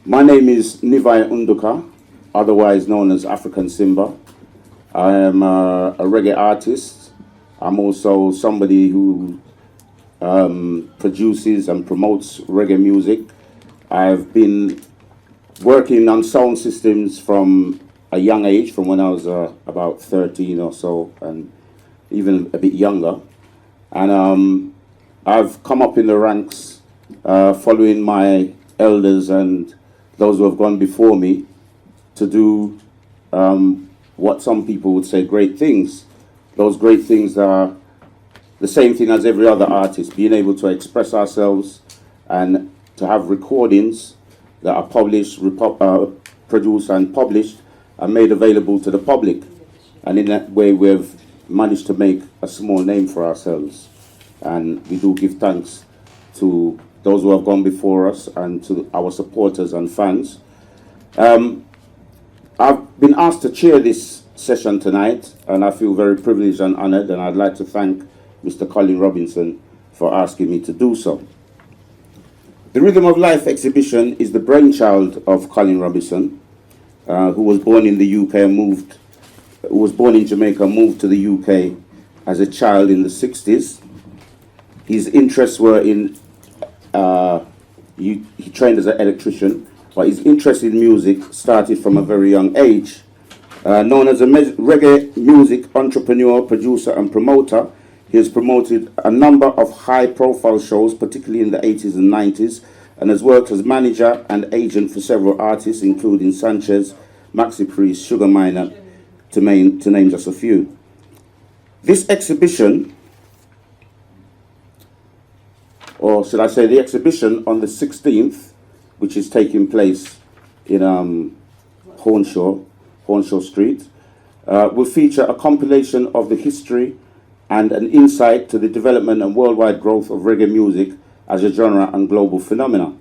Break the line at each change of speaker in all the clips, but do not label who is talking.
My name is Nivai Unduka, otherwise known as African Simba. I am a reggae artist. I'm also somebody who produces and promotes reggae music. I've been working on sound systems from a young age, from when I was about 13 or so, and even a bit younger. And I've come up in the ranks following my elders and those who have gone before me to do what some people would say great things. Those great things are the same thing as every other artist, being able to express ourselves and to have recordings that are published, produced and published and made available to the public. And in that way we've managed to make a small name for ourselves. And we do give thanks to those who have gone before us and to our supporters and fans. I've been asked to chair this session tonight, and I feel very privileged and honored, and I'd like to thank Mr. Colin Robinson for asking me to do so. The Rhythm of Life exhibition is the brainchild of Colin Robinson, who was born in the UK and who was born in Jamaica, moved to the UK as a child in the 60s. His interests were in, he trained as an electrician, but his interest in music started from a very young age. Known as a reggae music entrepreneur, producer and promoter, he has promoted a number of high-profile shows, particularly in the 80s and 90s, and has worked as manager and agent for several artists, including Sanchez, Maxi Priest, Sugar Minor, to name just a few. This exhibition, or should I say the exhibition on the 16th, which is taking place in Hornshaw Street, will feature a compilation of the history and an insight to the development and worldwide growth of reggae music as a genre and global phenomenon.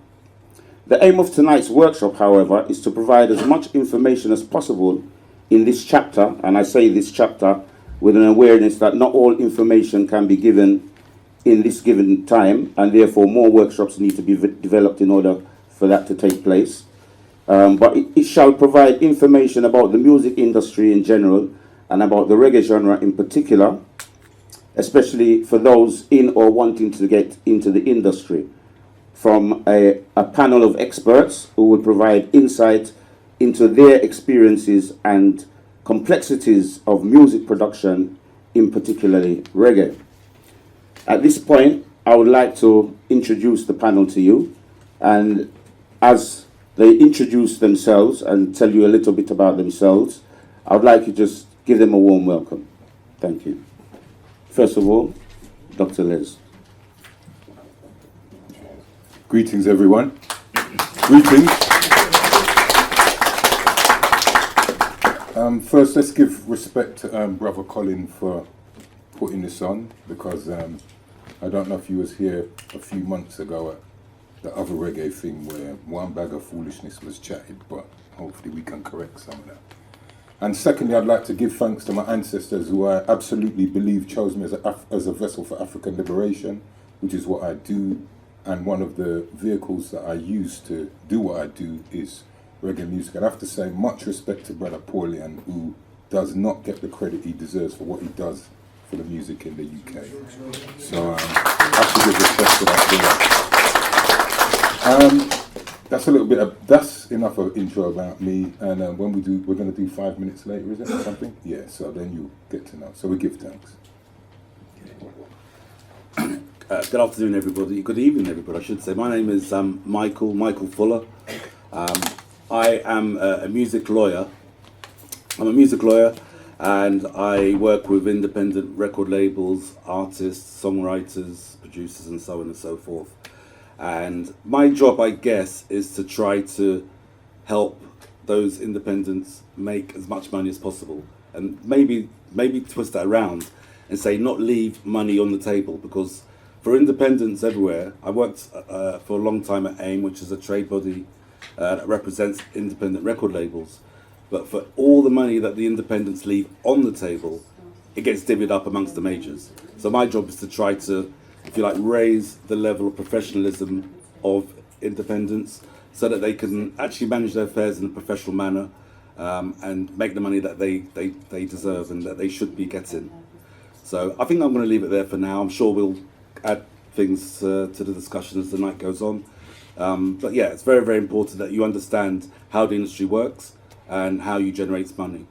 The aim of tonight's workshop, however, is to provide as much information as possible in this chapter, and I say this chapter with an awareness that not all information can be given in this given time, and therefore more workshops need to be developed in order for that to take place. But it shall provide information about the music industry in general and about the reggae genre in particular, especially for those in or wanting to get into the industry, from a panel of experts who will provide insight into their experiences and complexities of music production, in particularly reggae. At this point, I would like to introduce the panel to you, and as they introduce themselves and tell you a little bit about themselves, I would like you to just give them a warm welcome. Thank you. First of all, Dr. Les.
Greetings, everyone. Greetings. First, let's give respect to Brother Colin for putting this on, because I don't know if you was here a few months ago at the other reggae thing where one bag of foolishness was chatted, but hopefully we can correct some of that. And secondly, I'd like to give thanks to my ancestors who I absolutely believe chose me as a vessel for African liberation, which is what I do. And one of the vehicles that I use to do what I do is reggae music. And I have to say much respect to Brother Paulian, who does not get the credit he deserves for what he does for the music in the UK. So I have to give respect to that. That's enough of intro about me. And when we're going to do 5 minutes later, is it, or something? Yeah, so then you get to know. So we give thanks.
Good afternoon, everybody. Good evening, everybody, I should say. My name is Michael Fuller. I am a music lawyer. I'm a music lawyer, and I work with independent record labels, artists, songwriters, producers, and so on and so forth. And my job, I guess, is to try to help those independents make as much money as possible, and maybe twist that around and say not leave money on the table, because for independents everywhere, I worked for a long time at AIM, which is a trade body that represents independent record labels. But for all the money that the independents leave on the table, it gets divvied up amongst the majors. So my job is to try to, if you like, raise the level of professionalism of independents so that they can actually manage their affairs in a professional manner and make the money that they deserve and that they should be getting. So I think I'm going to leave it there for now. I'm sure we'll add things to the discussion as the night goes on. But yeah, it's very, very important that you understand how the industry works and how you generate money.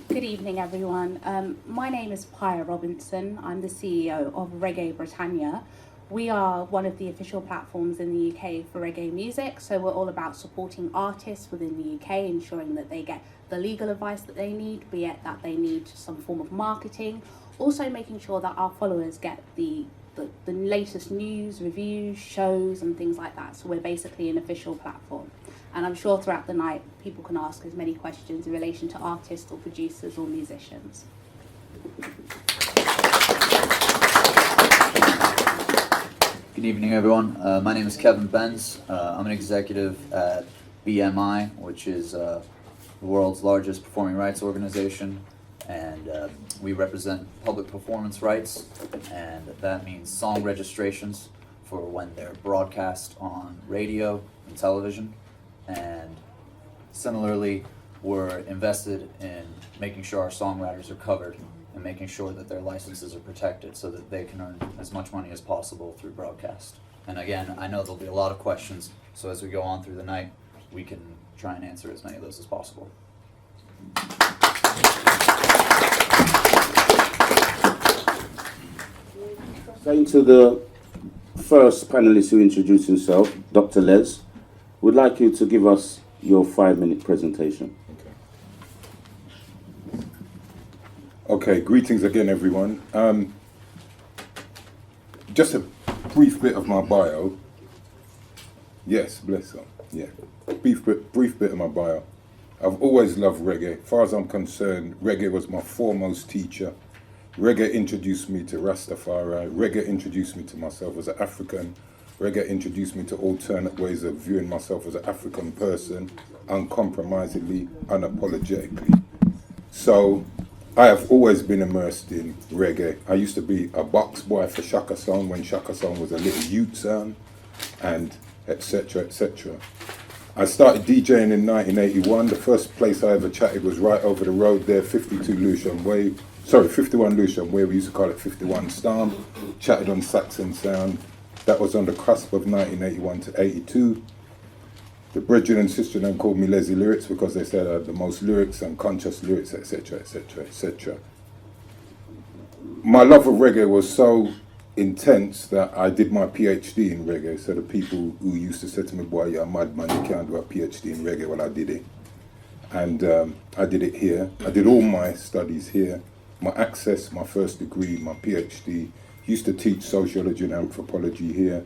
Good evening, everyone. My name is Pia Robinson. I'm the CEO of Reggae Britannia. We are one of the official platforms in the UK for reggae music, so we're all about supporting artists within the UK, ensuring that they get the legal advice that they need, be it that they need some form of marketing, also making sure that our followers get the latest news, reviews, shows and things like that. So we're basically an official platform. And I'm sure throughout the night people can ask as many questions in relation to artists or producers or musicians.
Good evening, everyone. My name is Kevin Benz. I'm an executive at BMI, which is the world's largest performing rights organization, and we represent public performance rights, and that means song registrations for when they're broadcast on radio and television. And similarly, we're invested in making sure our songwriters are covered and making sure that their licenses are protected so that they can earn as much money as possible through broadcast. And again, I know there'll be a lot of questions, so as we go on through the night, we can try and answer as many of those as possible.
Going to the first panelist who introduced himself, Dr. Les, would like you to give us your 5-minute presentation.
Okay, greetings again, everyone. Just a brief bit of my bio. Yes, bless her. Yeah, brief bit of my bio. I've always loved reggae. As far as I'm concerned, reggae was my foremost teacher. Reggae introduced me to Rastafari. Reggae introduced me to myself as an African. Reggae introduced me to alternate ways of viewing myself as an African person, uncompromisingly, unapologetically. So I have always been immersed in reggae. I used to be a box boy for Shaka Song when Shaka Song was a little youth sound, and etc., etc. I started DJing in 1981. The first place I ever chatted was right over the road there, 51 Lewisham Way, we used to call it 51 Storm. Chatted on Saxon Sound. That was on the cusp of 1981 to 82. The brethren and sister then called me Lazy Lyrics because they said I had the most lyrics and conscious lyrics, etc., etc., etc. My love of reggae was so intense that I did my PhD in reggae. So the people who used to say to me, boy, you're a madman, you can't do a PhD in reggae. Well, I did it. And I did it here. I did all my studies here. My access, my first degree, my PhD. Used to teach sociology and anthropology here.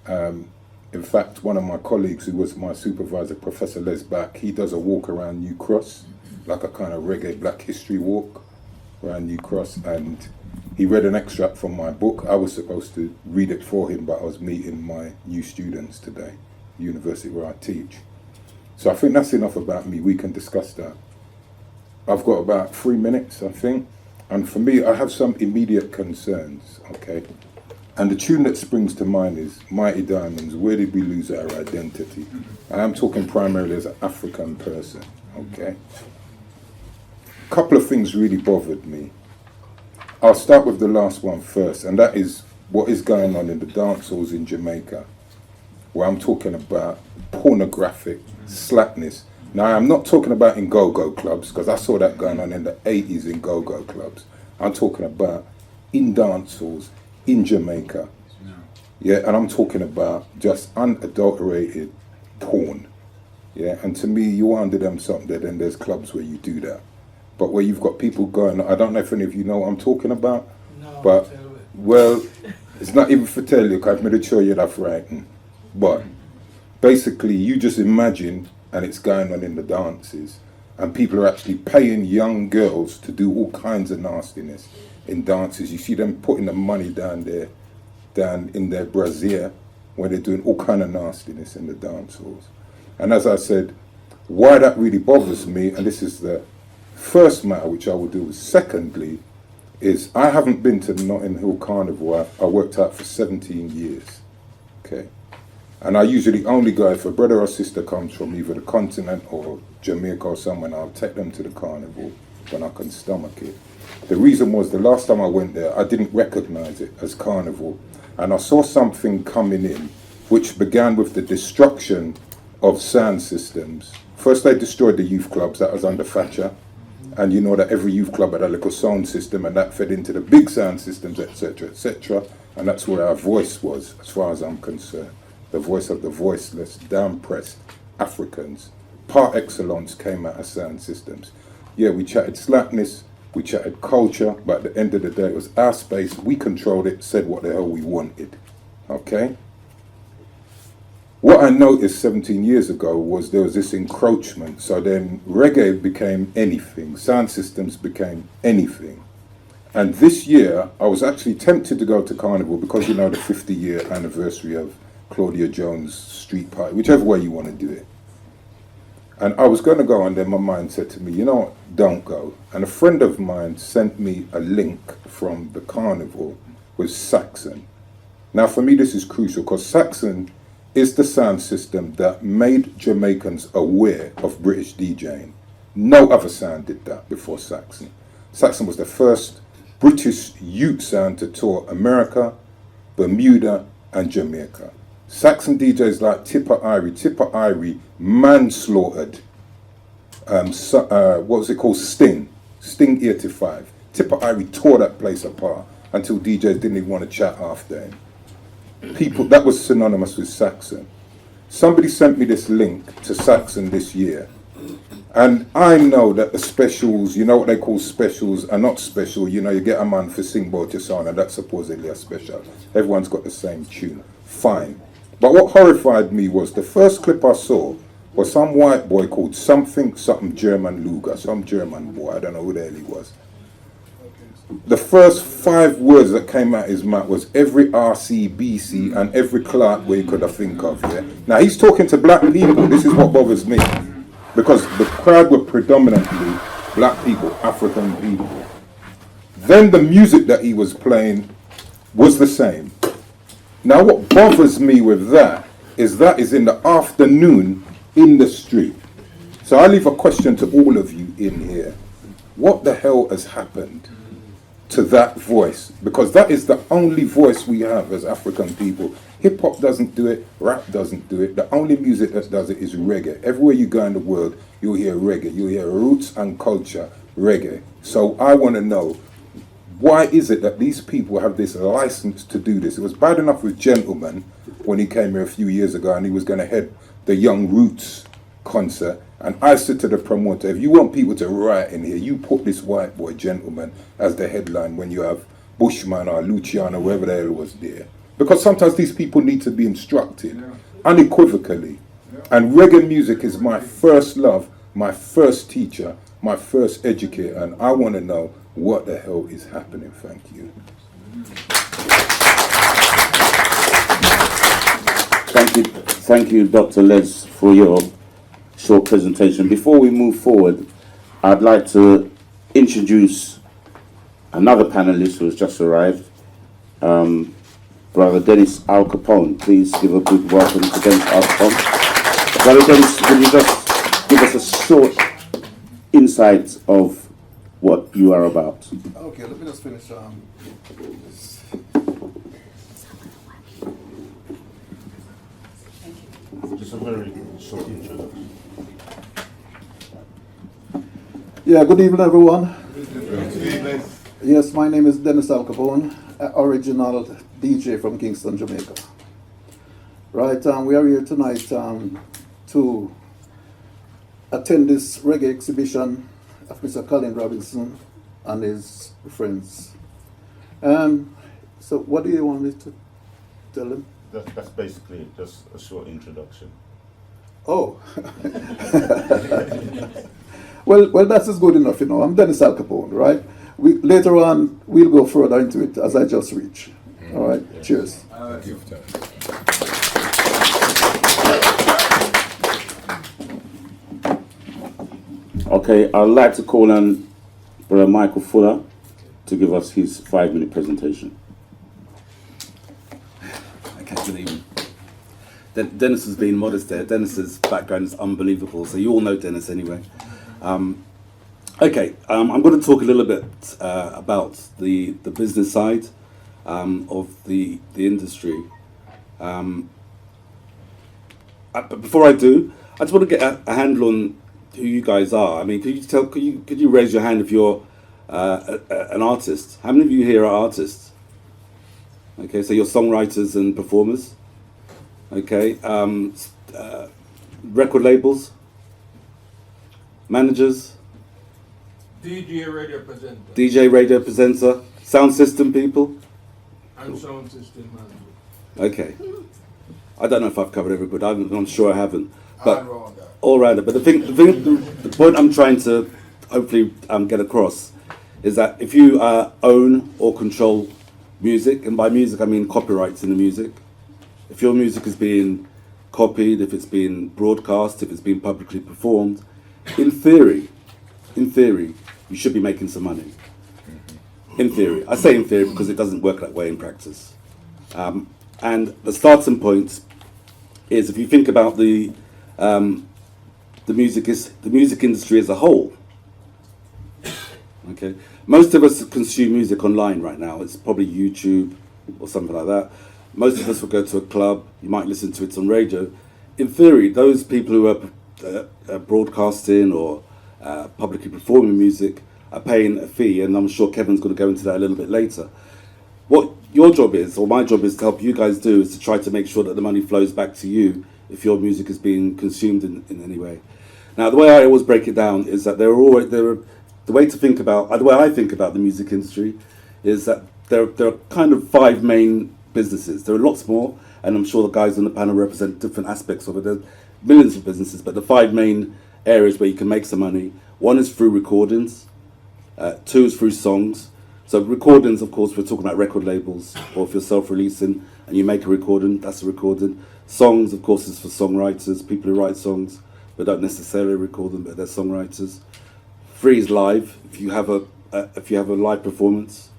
In fact, one of my colleagues who was my supervisor, Professor Les Back, he does a walk around New Cross, like a kind of reggae black history walk around New Cross, and he read an extract from my book. I was supposed to read it for him, but I was meeting my new students today, the university where I teach. So I think that's enough about me. We can discuss that. I've got about 3 minutes, I think. And for me, I have some immediate concerns, okay? And the tune that springs to mind is Mighty Diamonds, Where Did We Lose Our Identity? And I'm talking primarily as an African person, okay? A couple of things really bothered me. I'll start with the last one first, and that is what is going on in the dance halls in Jamaica, where I'm talking about pornographic slackness. Now, I'm not talking about in go-go clubs, because I saw that going on in the 80s in go-go clubs. I'm talking about in dance halls in Jamaica. Yeah, and I'm talking about just unadulterated porn. Yeah, and to me, you under them something there, then there's clubs where you do that. But where you've got people going, I don't know if any of you know what I'm talking about, no, but, well, it's not even for tell you, because I've made it sure you're not frightened. But basically, you just imagine, and it's going on in the dances, and people are actually paying young girls to do all kinds of nastiness in dances. You see them putting the money down in their brassiere, when they're doing all kind of nastiness in the dance halls. And as I said, why that really bothers me, and this is the first matter which I will do with. Secondly, is I haven't been to Notting Hill Carnival. I worked out for 17 years. Okay. And I usually only go if a brother or sister comes from either the continent or Jamaica or somewhere, I'll take them to the carnival when I can stomach it. The reason was the last time I went there, I didn't recognize it as carnival. And I saw something coming in, which began with the destruction of sound systems. First they destroyed the youth clubs, that was under Thatcher. And you know that every youth club had a little sound system, and that fed into the big sound systems, etc., etc. And that's where our voice was, as far as I'm concerned. The voice of the voiceless, down-pressed Africans. Par excellence came out of sound systems. Yeah, we chatted slackness, we chatted culture, but at the end of the day, it was our space, we controlled it, said what the hell we wanted. Okay? What I noticed 17 years ago was there was this encroachment. So then reggae became anything. Sound systems became anything. And this year, I was actually tempted to go to Carnival because, you know, the 50-year anniversary of Claudia Jones' street party, whichever way you want to do it. And I was going to go, and then my mind said to me, you know what, don't go. And a friend of mine sent me a link from the Carnival with Saxon. Now, for me, this is crucial because Saxon is the sound system that made Jamaicans aware of British DJing. No other sound did that before Saxon. Saxon was the first British youth sound to tour America, Bermuda, and Jamaica. Saxon DJs like Tipper Irie manslaughtered, what was it called, Sting 85. Tipper Irie tore that place apart until DJs didn't even want to chat after him. People, that was synonymous with Saxon. Somebody sent me this link to Saxon this year. And I know that the specials, you know what they call specials, are not special. You know, you get a man for Sing Bout Your Sound, and that's supposedly a special. Everyone's got the same tune. Fine. But what horrified me was the first clip I saw was some white boy called something German Luger, some German boy, I don't know who the hell he was. The first 5 words that came out his mouth was every RC, BC, and every Clark way you could have think of. Yeah? Now he's talking to black people. This is what bothers me, because the crowd were predominantly black people, African people. Then the music that he was playing was the same. Now what bothers me with that is in the afternoon in the street. So I leave a question to all of you in here. What the hell has happened to that voice? Because that is the only voice we have as African people. Hip hop doesn't do it, rap doesn't do it. The only music that does it is reggae. Everywhere you go in the world, you'll hear reggae. You'll hear roots and culture, reggae. So I want to know, why is it that these people have this license to do this? It was bad enough with Gentleman when he came here a few years ago and he was going to head the Young Roots concert. And I said to the promoter, if you want people to riot in here, you put this white boy Gentleman as the headline when you have Bushman or Luciano, whoever the hell was there. Because sometimes these people need to be instructed unequivocally. And reggae music is my first love, my first teacher, my first educator, and I want to know what the hell is happening. Thank you.
Thank you, Dr. Les, for your short presentation. Before we move forward, I'd like to introduce another panelist who has just arrived, Brother Dennis Al Capone. Please give a big welcome to Dennis Al Capone. Brother Dennis, will you just give us a short insight of what you are about?
Okay, let me just finish.
Just a very short introduction.
Yeah, good evening, everyone. Yes, my name is Dennis Al Capone, original DJ from Kingston, Jamaica. Right, we are here tonight to attend this reggae exhibition of Mr. Colin Robinson and his friends. So what do you want me to tell them?
That's basically just a short introduction.
Oh. well, that's as good enough, you know. I'm Dennis Al Capone, right? Later on, we'll go further into it as I just reach. All right, yeah. Cheers.
Okay, I'd like to call on Brother Michael Fuller to give us his 5-minute presentation.
Okay, good evening. Dennis has been modest there. Dennis's background is unbelievable, so you all know Dennis anyway. I'm going to talk a little bit about the business side of the industry. But before I do, I just want to get a handle on who you guys are. I mean, could you raise your hand if you're an artist? How many of you here are artists? Okay, so you're songwriters and performers. Okay, record labels, managers, DJ radio presenter, sound system people.
I'm sound system manager.
Okay, I don't know if I've covered everybody. I'm sure I haven't. But
All that.
all right, but the point I'm trying to hopefully get across is that if you own or control music, and by music I mean copyrights in the music, if your music is being copied, if it's being broadcast, if it's being publicly performed, in theory, you should be making some money. In theory. I say in theory because it doesn't work that way in practice. And the starting point is, if you think about the music industry as a whole. Okay, most of us consume music online right now. It's probably YouTube or something like that. Most of us will go to a club. You might listen to it on radio. In theory, those people who are broadcasting or publicly performing music are paying a fee, and I'm sure Kevin's going to go into that a little bit later. What your job is, or my job is to help you guys do, is to try to make sure that the money flows back to you if your music is being consumed in any way. Now, the way I always break it down is that the way I think about the music industry is that there are kind of 5 main businesses. There are lots more, and I'm sure the guys on the panel represent different aspects of it. There's millions of businesses, but the 5 main areas where you can make some money. 1 is through recordings, 2 is through songs. So recordings, of course, we're talking about record labels, or if you're self-releasing and you make a recording, that's a recording. Songs, of course, is for songwriters, people who write songs, but don't necessarily record them, but they're songwriters. 3 is live, if you have a live performance.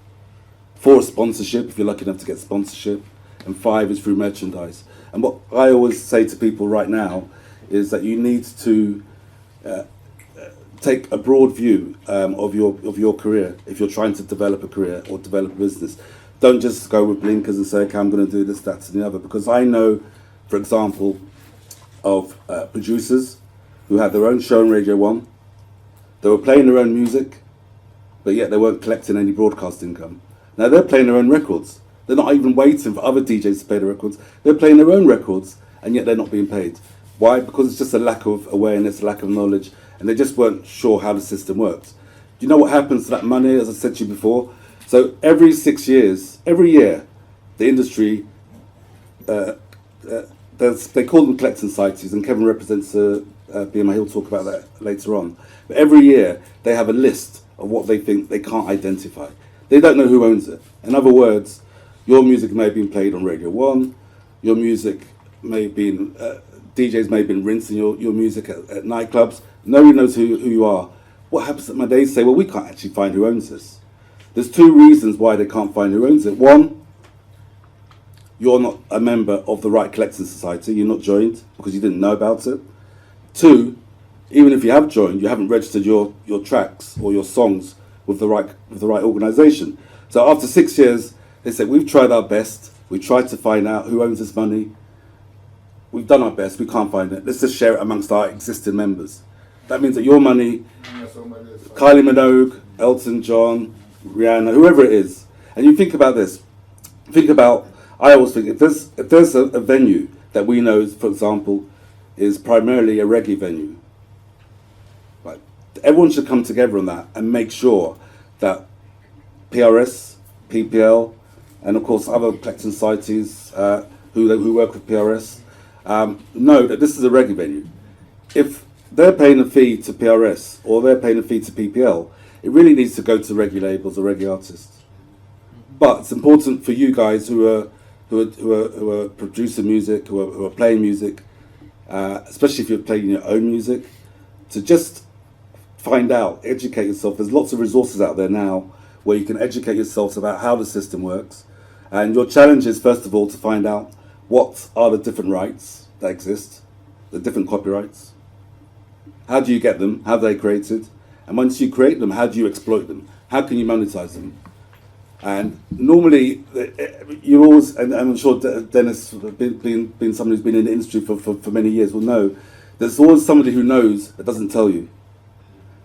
4 is sponsorship, if you're lucky enough to get sponsorship. And 5 is through merchandise. And what I always say to people right now is that you need to take a broad view of your career if you're trying to develop a career or develop a business. Don't just go with blinkers and say, okay, I'm going to do this, that, and the other. Because I know, for example, of producers who had their own show on Radio 1. They were playing their own music, but yet they weren't collecting any broadcast income. Now they're playing their own records. They're not even waiting for other DJs to play the records. They're playing their own records, and yet they're not being paid. Why? Because it's just a lack of awareness, a lack of knowledge, and they just weren't sure how the system worked. Do you know what happens to that money, as I said to you before? So every 6 years, every year, the industry, they call them collecting societies, and Kevin represents BMI, he'll talk about that later on. But every year, they have a list of what they think they can't identify. They don't know who owns it. In other words, your music may have been played on Radio 1, your music may have been, DJs may have been rinsing your music at nightclubs. Nobody knows who you are. What happens at my days say, well, we can't actually find who owns this. There's 2 reasons why they can't find who owns it. 1, you're not a member of the right collecting society, you're not joined because you didn't know about it. 2, even if you have joined, you haven't registered your tracks or your songs with the right organisation. So after 6 years, they said, we've tried our best, we tried to find out who owns this money, we've done our best, we can't find it, let's just share it amongst our existing members. That means that your money, Kylie Minogue, Elton John, Rihanna, whoever it is, and you think about this, I always think, if there's a venue that we know, for example, is primarily a reggae venue, right? Everyone should come together on that and make sure that PRS, PPL, and of course other collecting societies who work with PRS know that this is a reggae venue. If they're paying a fee to PRS or they're paying a fee to PPL, it really needs to go to reggae labels or reggae artists. But it's important for you guys who are producing music, who are playing music, especially if you're playing your own music, to just find out, educate yourself. There's lots of resources out there now where you can educate yourselves about how the system works. And your challenge is, first of all, to find out what are the different rights that exist, the different copyrights. How do you get them? How are they created? And once you create them, how do you exploit them? How can you monetize them? And normally, you always, and I'm sure Dennis, being somebody who's been in the industry for many years, will know, there's always somebody who knows that doesn't tell you.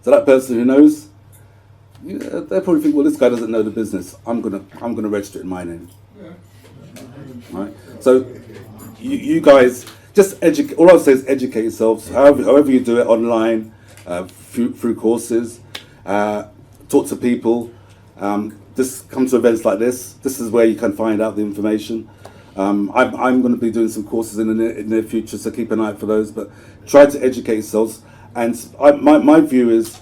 So that person who knows, they probably think, well, this guy doesn't know the business. I'm gonna register it in my name. Right? So you guys just educate. All I'll say is educate yourselves. However you do it, online, through courses, talk to people. Just come to events like this. This is where you can find out the information. I'm going to be doing some courses in the near future, so keep an eye out for those. But try to educate yourselves. And my view is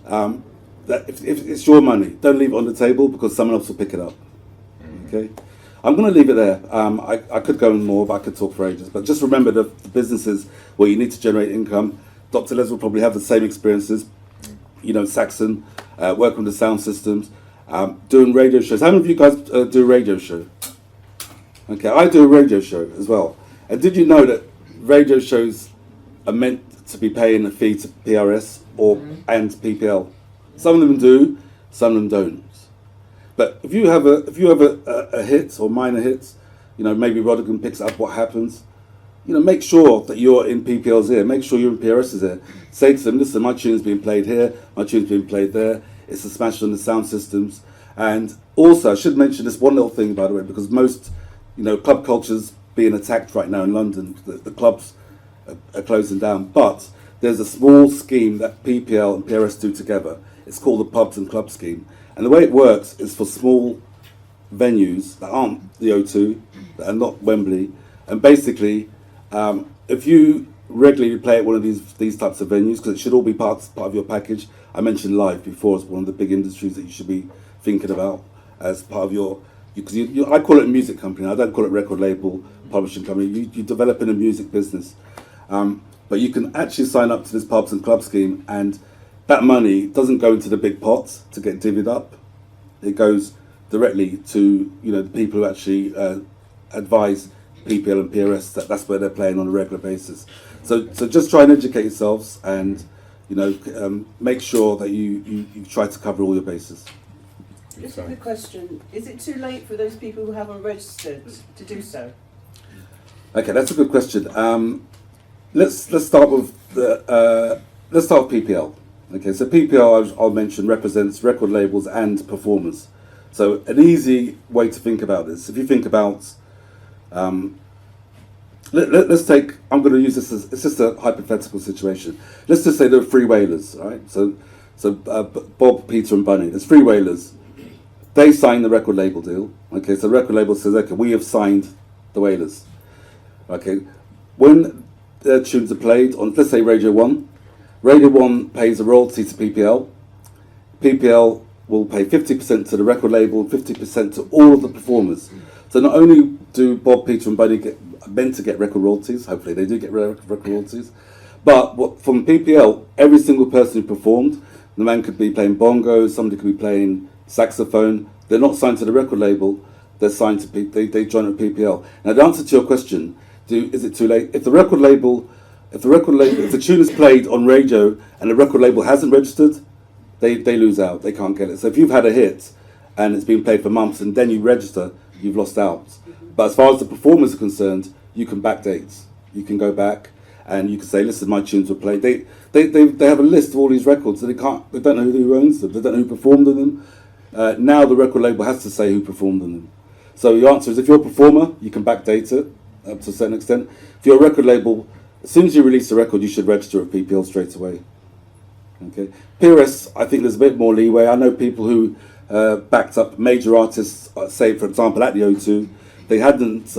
that if it's your money, don't leave it on the table because someone else will pick it up. Okay, I'm going to leave it there. I could go on more, but I could talk for ages. But just remember the businesses where you need to generate income. Dr. Les will probably have the same experiences. You know, Saxon, working with the sound systems. Doing radio shows. How many of you guys do a radio show? Okay, I do a radio show as well. And did you know that radio shows are meant to be paying a fee to PRS and PPL? Some of them do, some of them don't. But if you have a hit or minor hits, you know, maybe Rodigan picks up what happens. You know, make sure that you're in PPL's ear. Make sure you're in PRS's ear. Say to them, listen, my tune's being played here, my tune's being played there. It's a smash on the sound systems. And also, I should mention this one little thing, by the way, because most, you know, club culture's being attacked right now in London. The clubs are closing down. But there's a small scheme that PPL and PRS do together. It's called the Pubs and Club Scheme. And the way it works is for small venues that aren't the O2, that are not Wembley. And basically, if you regularly play at one of these types of venues, because it should all be part of your package. I mentioned live before as one of the big industries that you should be thinking about as part of your, because I call it a music company. I don't call it record label, publishing company. You develop in a music business, but you can actually sign up to this pubs and club scheme, and that money doesn't go into the big pots to get divvied up. It goes directly to, you know, the people who actually advise PPL and PRS that's where they're playing on a regular basis. So just try and educate yourselves, and you know, make sure that you try to cover all your bases.
Just a quick question: is it too late for those people who haven't registered to do so?
Okay, that's a good question. Let's start with let's start with PPL. Okay, so PPL, I'll mention, represents record labels and performers. So an easy way to think about this, if you think about let's take, I'm going to use this as, it's just a hypothetical situation. Let's just say there are three whalers, right? So Bob, Peter and Bunny, there's three whalers. They sign the record label deal. Okay, so the record label says, okay, we have signed the whalers. Okay, when their tunes are played on, let's say Radio 1, Radio 1 pays a royalty to PPL. PPL will pay 50% to the record label, 50% to all of the performers. So not only do Bob, Peter and Buddy meant to get record royalties, hopefully they do get record royalties, but from PPL, every single person who performed, the man could be playing bongos, somebody could be playing saxophone, they're not signed to the record label, they're signed to they join with PPL. Now the answer to your question, is it too late? If the tune is played on radio and the record label hasn't registered, they lose out, they can't get it. So if you've had a hit and it's been played for months and then you register, you've lost out. But as far as the performers are concerned, you can backdate. You can go back and you can say, listen, my tunes were played. They have a list of all these records, so they don't know who owns them, they don't know who performed on them. Now the record label has to say who performed on them. So the answer is, if you're a performer, you can backdate it up to a certain extent. If you're a record label, as soon as you release a record, you should register at PPL straight away. Okay. PRS, I think there's a bit more leeway. I know people who backed up major artists, say for example at the O2, they hadn't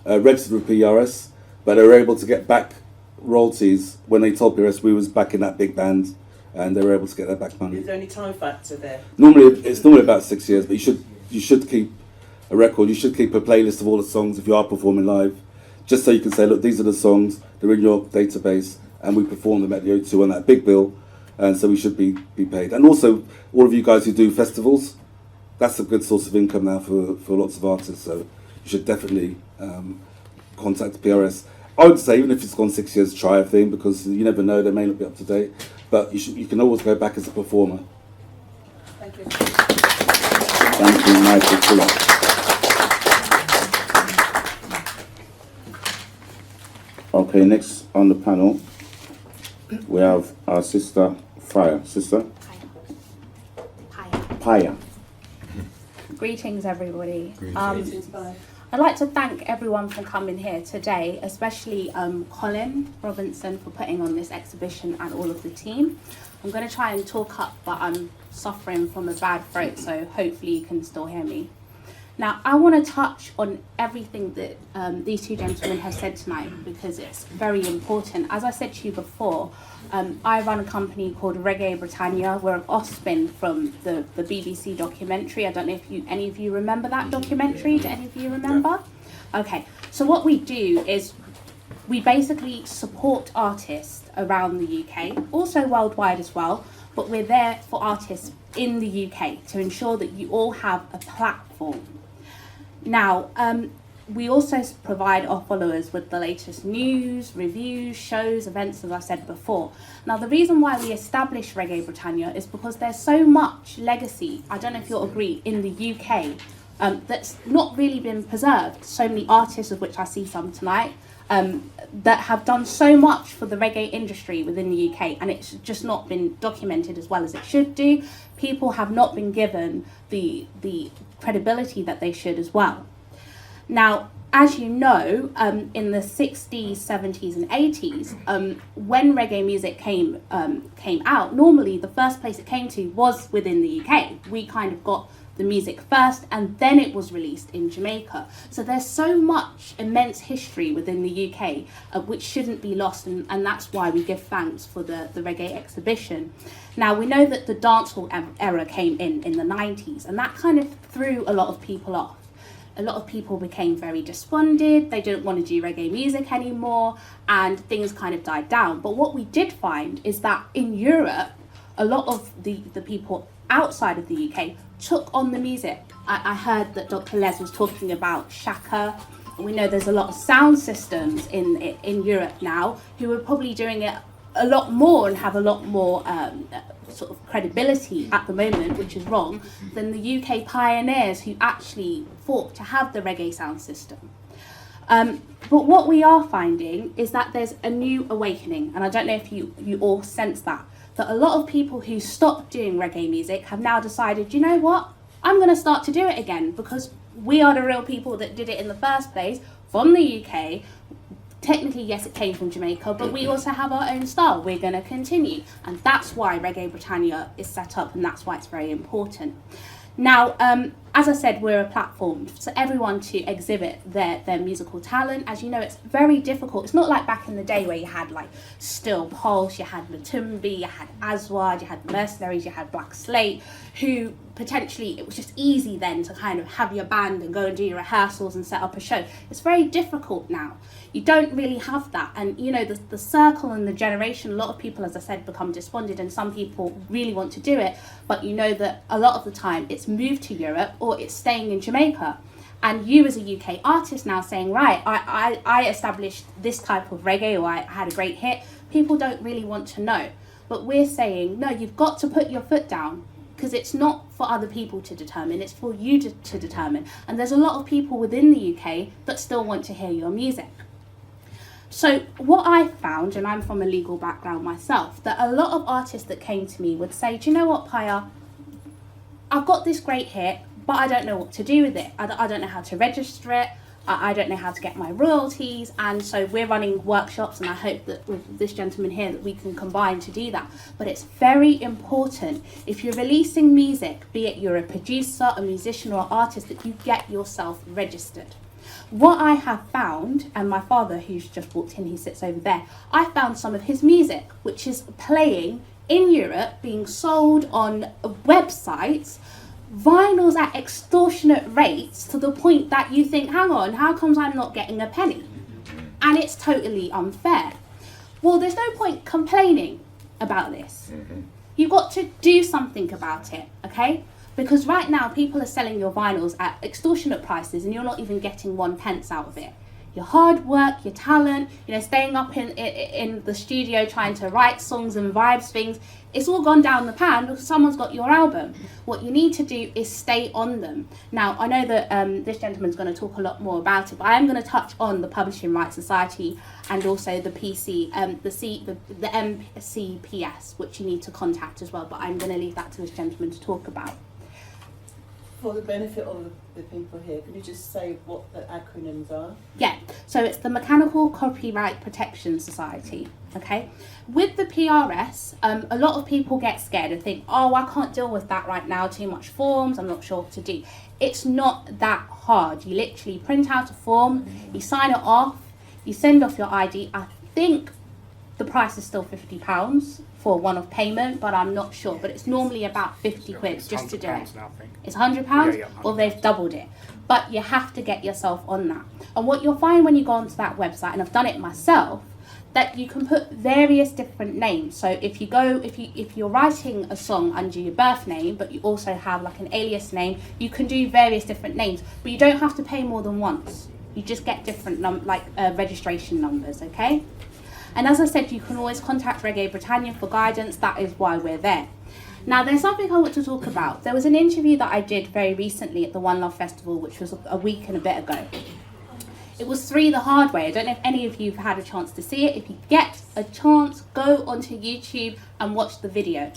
registered with PRS, but they were able to get back royalties when they told PRS we was back in that big band, and they were able to get their back money.
Is there any time factor there?
Normally, it's normally about 6 years, but you should keep a record. You should keep a playlist of all the songs if you are performing live, just so you can say, look, these are the songs, they're in your database, and we perform them at the O2 on that big bill, and so we should be paid. And also, all of you guys who do festivals, that's a good source of income now for lots of artists. So you should definitely contact PRS. I would say even if it's gone 6 years, try a thing, because you never know, they may not be up to date. But you can always go back as a performer.
Thank you.
Thank you, Michael Fuller. Okay, next on the panel, we have our sister, Fire. Sister?
Hi.
Paya.
Greetings, everybody.
Greetings, bye.
I'd like to thank everyone for coming here today, especially Colin Robinson for putting on this exhibition and all of the team. I'm going to try and talk up, but I'm suffering from a bad throat, so hopefully you can still hear me. Now, I want to touch on everything that these two gentlemen have said tonight, because it's very important. As I said to you before, I run a company called Reggae Britannia. We're an offspin from the BBC documentary. I don't know if any of you remember that documentary. Do any of you remember? Okay, so what we do is we basically support artists around the UK, also worldwide as well, but we're there for artists in the UK to ensure that you all have a platform. Now, we also provide our followers with the latest news, reviews, shows, events, as I said before. Now, the reason why we established Reggae Britannia is because there's so much legacy, I don't know if you'll agree, in the UK that's not really been preserved. So many artists, of which I see some tonight, that have done so much for the reggae industry within the UK, and it's just not been documented as well as it should do. People have not been given the credibility that they should as well. Now, as you know, in the 60s, 70s and 80s, when reggae music came out, normally the first place it came to was within the UK. We kind of got the music first, and then it was released in Jamaica. So there's so much immense history within the UK, which shouldn't be lost, and that's why we give thanks for the reggae exhibition. Now, we know that the dancehall era came in the 90s, and that kind of threw a lot of people off. A lot of people became very despondent, they didn't want to do reggae music anymore, and things kind of died down. But what we did find is that in Europe, a lot of the people outside of the UK took on the music. I heard that Dr. Les was talking about Shaka. We know there's a lot of sound systems in Europe now who are probably doing it a lot more and have a lot more sort of credibility at the moment, which is wrong, than the UK pioneers who actually fought to have the reggae sound system. But what we are finding is that there's a new awakening, and I don't know if you all sense that a lot of people who stopped doing reggae music have now decided, you know what, I'm going to start to do it again, because we are the real people that did it in the first place from the UK. Technically, yes, it came from Jamaica, but we also have our own style. We're going to continue, and that's why Reggae Britannia is set up, and that's why it's very important. Now, as I said, we're a platform for everyone to exhibit their musical talent. As you know, it's very difficult. It's not like back in the day where you had like Still Pulse, you had Matumbi, you had Aswad, you had Mercenaries, you had Black Slate, who potentially, it was just easy then to kind of have your band and go and do your rehearsals and set up a show. It's very difficult now. You don't really have that, and you know, the circle and the generation, a lot of people, as I said, become despondent, and some people really want to do it, but you know that a lot of the time it's moved to Europe or it's staying in Jamaica. And you as a UK artist now saying, right, I established this type of reggae, or I had a great hit, people don't really want to know. But we're saying, no, you've got to put your foot down, because it's not for other people to determine, it's for you to determine. And there's a lot of people within the UK that still want to hear your music. So what I found, and I'm from a legal background myself, that a lot of artists that came to me would say, do you know what, Paya, I've got this great hit, but I don't know what to do with it. I don't know how to register it. I don't know how to get my royalties. And so we're running workshops, and I hope that with this gentleman here that we can combine to do that. But it's very important, if you're releasing music, be it you're a producer, a musician or artist, that you get yourself registered. What I have found, and my father who's just walked in, he sits over there, I found some of his music which is playing in Europe, being sold on websites, vinyls at extortionate rates, to the point that you think, hang on, how comes I'm not getting a penny? And it's totally unfair. Well, there's no point complaining about this. You've got to do something about it, okay? Because right now people are selling your vinyls at extortionate prices and you're not even getting 1 pence out of it. Your hard work, your talent, staying up in the studio trying to write songs and vibes things, it's all gone down the pan because someone's got your album. What you need to do is stay on them. Now, I know that this gentleman's going to talk a lot more about it, but I am going to touch on the Publishing Rights Society and also the the MCPS, which you need to contact as well, but I'm going to leave that to this gentleman to talk about.
For the benefit of the people here, can you just say what the acronyms are?
Yeah, so it's the Mechanical Copyright Protection Society, okay? With the PRS, a lot of people get scared and think, oh, I can't deal with that right now, too much forms, I'm not sure what to do. It's not that hard. You literally print out a form, you sign it off, you send off your ID. I think the price is still £50 for one-off payment, but I'm not sure. But it's normally about 50 quid just to do it.
Now, I think.
It's £100,
Yeah,
or they've doubled it. But you have to get yourself on that. And what you'll find when you go onto that website, and I've done it myself, that you can put various different names. So if you're writing a song under your birth name, but you also have like an alias name, you can do various different names, but you don't have to pay more than once. You just get different registration numbers, okay? And as I said, you can always contact Reggae Britannia for guidance. That is why we're there. Now, there's something I want to talk about. There was an interview that I did very recently at the One Love Festival, which was a week and a bit ago. It was 3 the Hard Way. I don't know if any of you have had a chance to see it. If you get a chance, go onto YouTube and watch the video.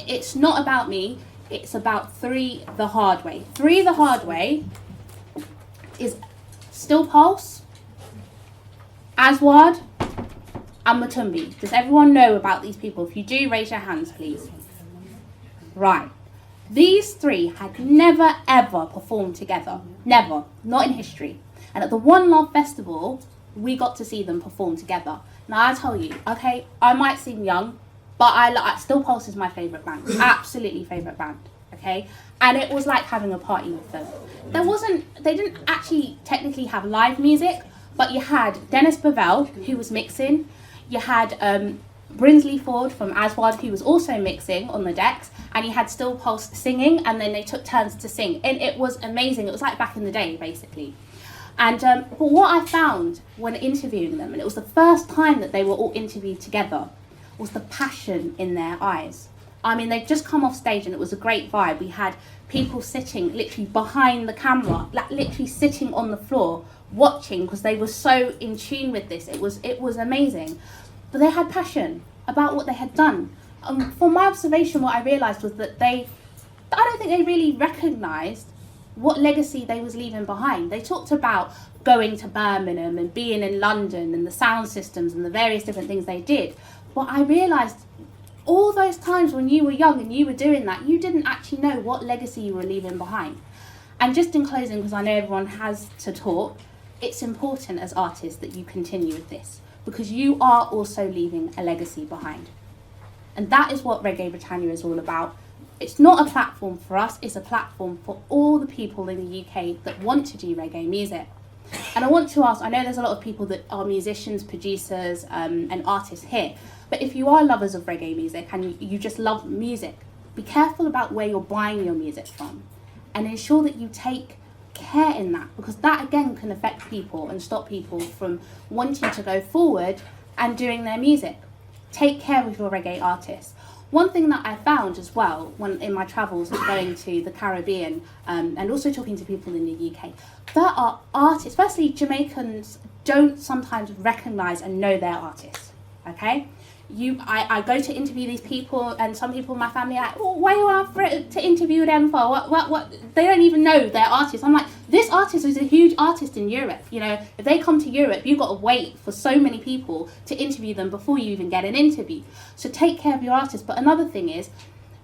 It's not about me. It's about 3 the Hard Way. 3 the Hard Way is Still Pulse, Aswad, and Matumbi. Does everyone know about these people? If you do, raise your hands, please. Right. These 3 had never, ever performed together. Never. Not in history. And at the One Love Festival, we got to see them perform together. Now, I tell you, okay, I might seem young, but Still Pulse is my favourite band. Absolutely favourite band. Okay? And it was like having a party with them. They didn't actually technically have live music, but you had Dennis Bavell, who was mixing. You had Brinsley Ford from Aswad, who was also mixing on the decks. And you had Still Pulse singing, and then they took turns to sing. And it was amazing. It was like back in the day, basically. And but what I found when interviewing them, and it was the first time that they were all interviewed together, was the passion in their eyes. I mean, they'd just come off stage and it was a great vibe. We had people sitting literally behind the camera, like literally sitting on the floor, watching, because they were so in tune with this. It was amazing. But they had passion about what they had done. From my observation, what I realised was that I don't think they really recognised what legacy they was leaving behind. They talked about going to Birmingham and being in London and the sound systems and the various different things they did. But I realised all those times when you were young and you were doing that, you didn't actually know what legacy you were leaving behind. And just in closing, because I know everyone has to talk, it's important as artists that you continue with this, because you are also leaving a legacy behind. And that is what Reggae Britannia is all about. It's not a platform for us, it's a platform for all the people in the UK that want to do reggae music. And I want to ask, I know there's a lot of people that are musicians, producers, and artists here, but if you are lovers of reggae music and you just love music, be careful about where you're buying your music from, and ensure that you take care in that, because that again can affect people and stop people from wanting to go forward and doing their music. Take care of your reggae artists. One thing that I found as well when in my travels going to the Caribbean and also talking to people in the UK, there are artists, firstly Jamaicans don't sometimes recognise and know their artists, okay? I go to interview these people, and some people in my family are like, oh, why you are to interview them for? What? They don't even know their artist. I'm like, this artist is a huge artist in Europe. You know, if they come to Europe, you've got to wait for so many people to interview them before you even get an interview. So take care of your artists. But another thing is,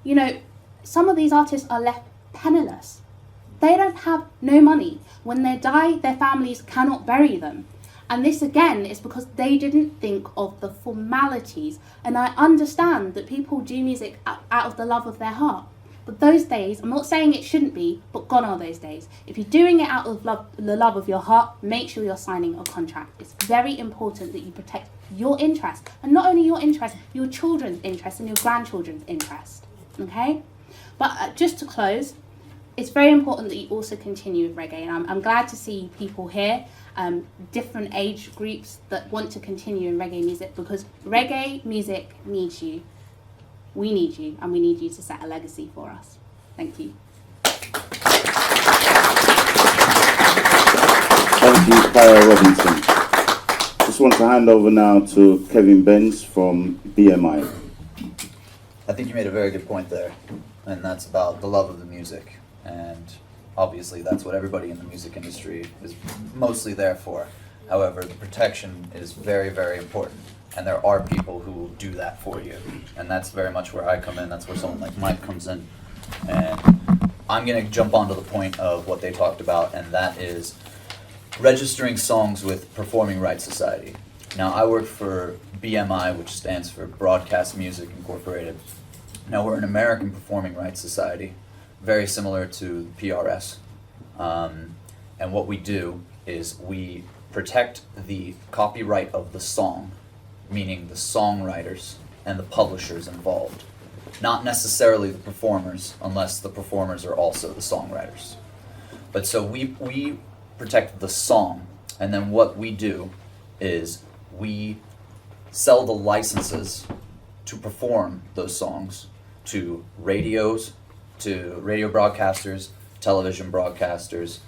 you know, some of these artists are left penniless. They don't have no money. When they die, their families cannot bury them. And this again is because they didn't think of the formalities. And I understand that people do music out of the love of their heart. But those days, I'm not saying it shouldn't be, but gone are those days. If you're doing it out of the love of your heart, make sure you're signing a contract. It's very important that you protect your interest. And not only your interest, your children's interest and your grandchildren's interest. Okay? But just to close, it's very important that you also continue with reggae, and I'm glad to see people here, different age groups that want to continue in reggae music, because reggae music needs you. We need you, and we need you to set a legacy for us. Thank you.
Thank you, Pyra Robinson. Just want to hand over now to Kevin Benz from BMI.
I think you made a very good point there, and that's about the love of the music. And obviously that's what everybody in the music industry is mostly there for. However, the protection is very, very important, and there are people who will do that for you. And that's very much where I come in. That's where someone like Mike comes in. And I'm going to jump onto the point of what they talked about, and that is registering songs with Performing Rights Society. Now, I work for BMI, which stands for Broadcast Music Incorporated. Now, we're an American Performing Rights Society, very similar to PRS. And what we do is we protect the copyright of the song, meaning the songwriters and the publishers involved. Not necessarily the performers, unless the performers are also the songwriters. But so we protect the song, and then what we do is we sell the licenses to perform those songs to radios, to radio broadcasters, television broadcasters,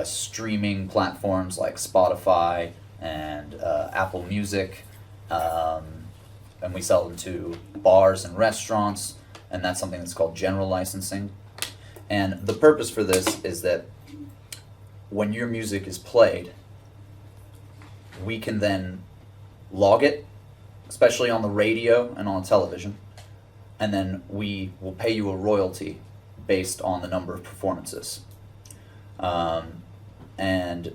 streaming platforms like Spotify and Apple Music, and we sell them to bars and restaurants, and that's something that's called general licensing. And the purpose for this is that when your music is played, we can then log it, especially on the radio and on television, and then we will pay you a royalty based on the number of performances. And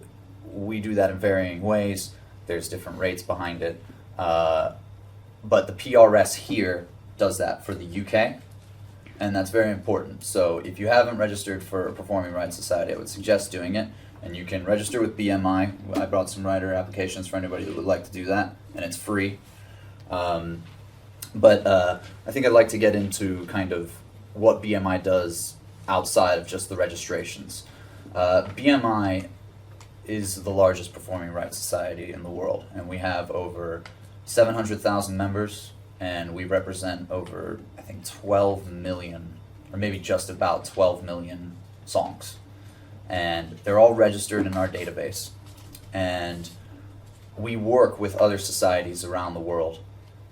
we do that in varying ways. There's different rates behind it. But the PRS here does that for the UK, and that's very important. So if you haven't registered for a Performing Rights Society, I would suggest doing it. And you can register with BMI. I brought some writer applications for anybody that would like to do that, and it's free. But I think I'd like to get into kind of what BMI does outside of just the registrations. BMI is the largest performing rights society in the world, and we have over 700,000 members, and we represent over, I think, 12 million, or maybe just about 12 million songs. And they're all registered in our database. And we work with other societies around the world,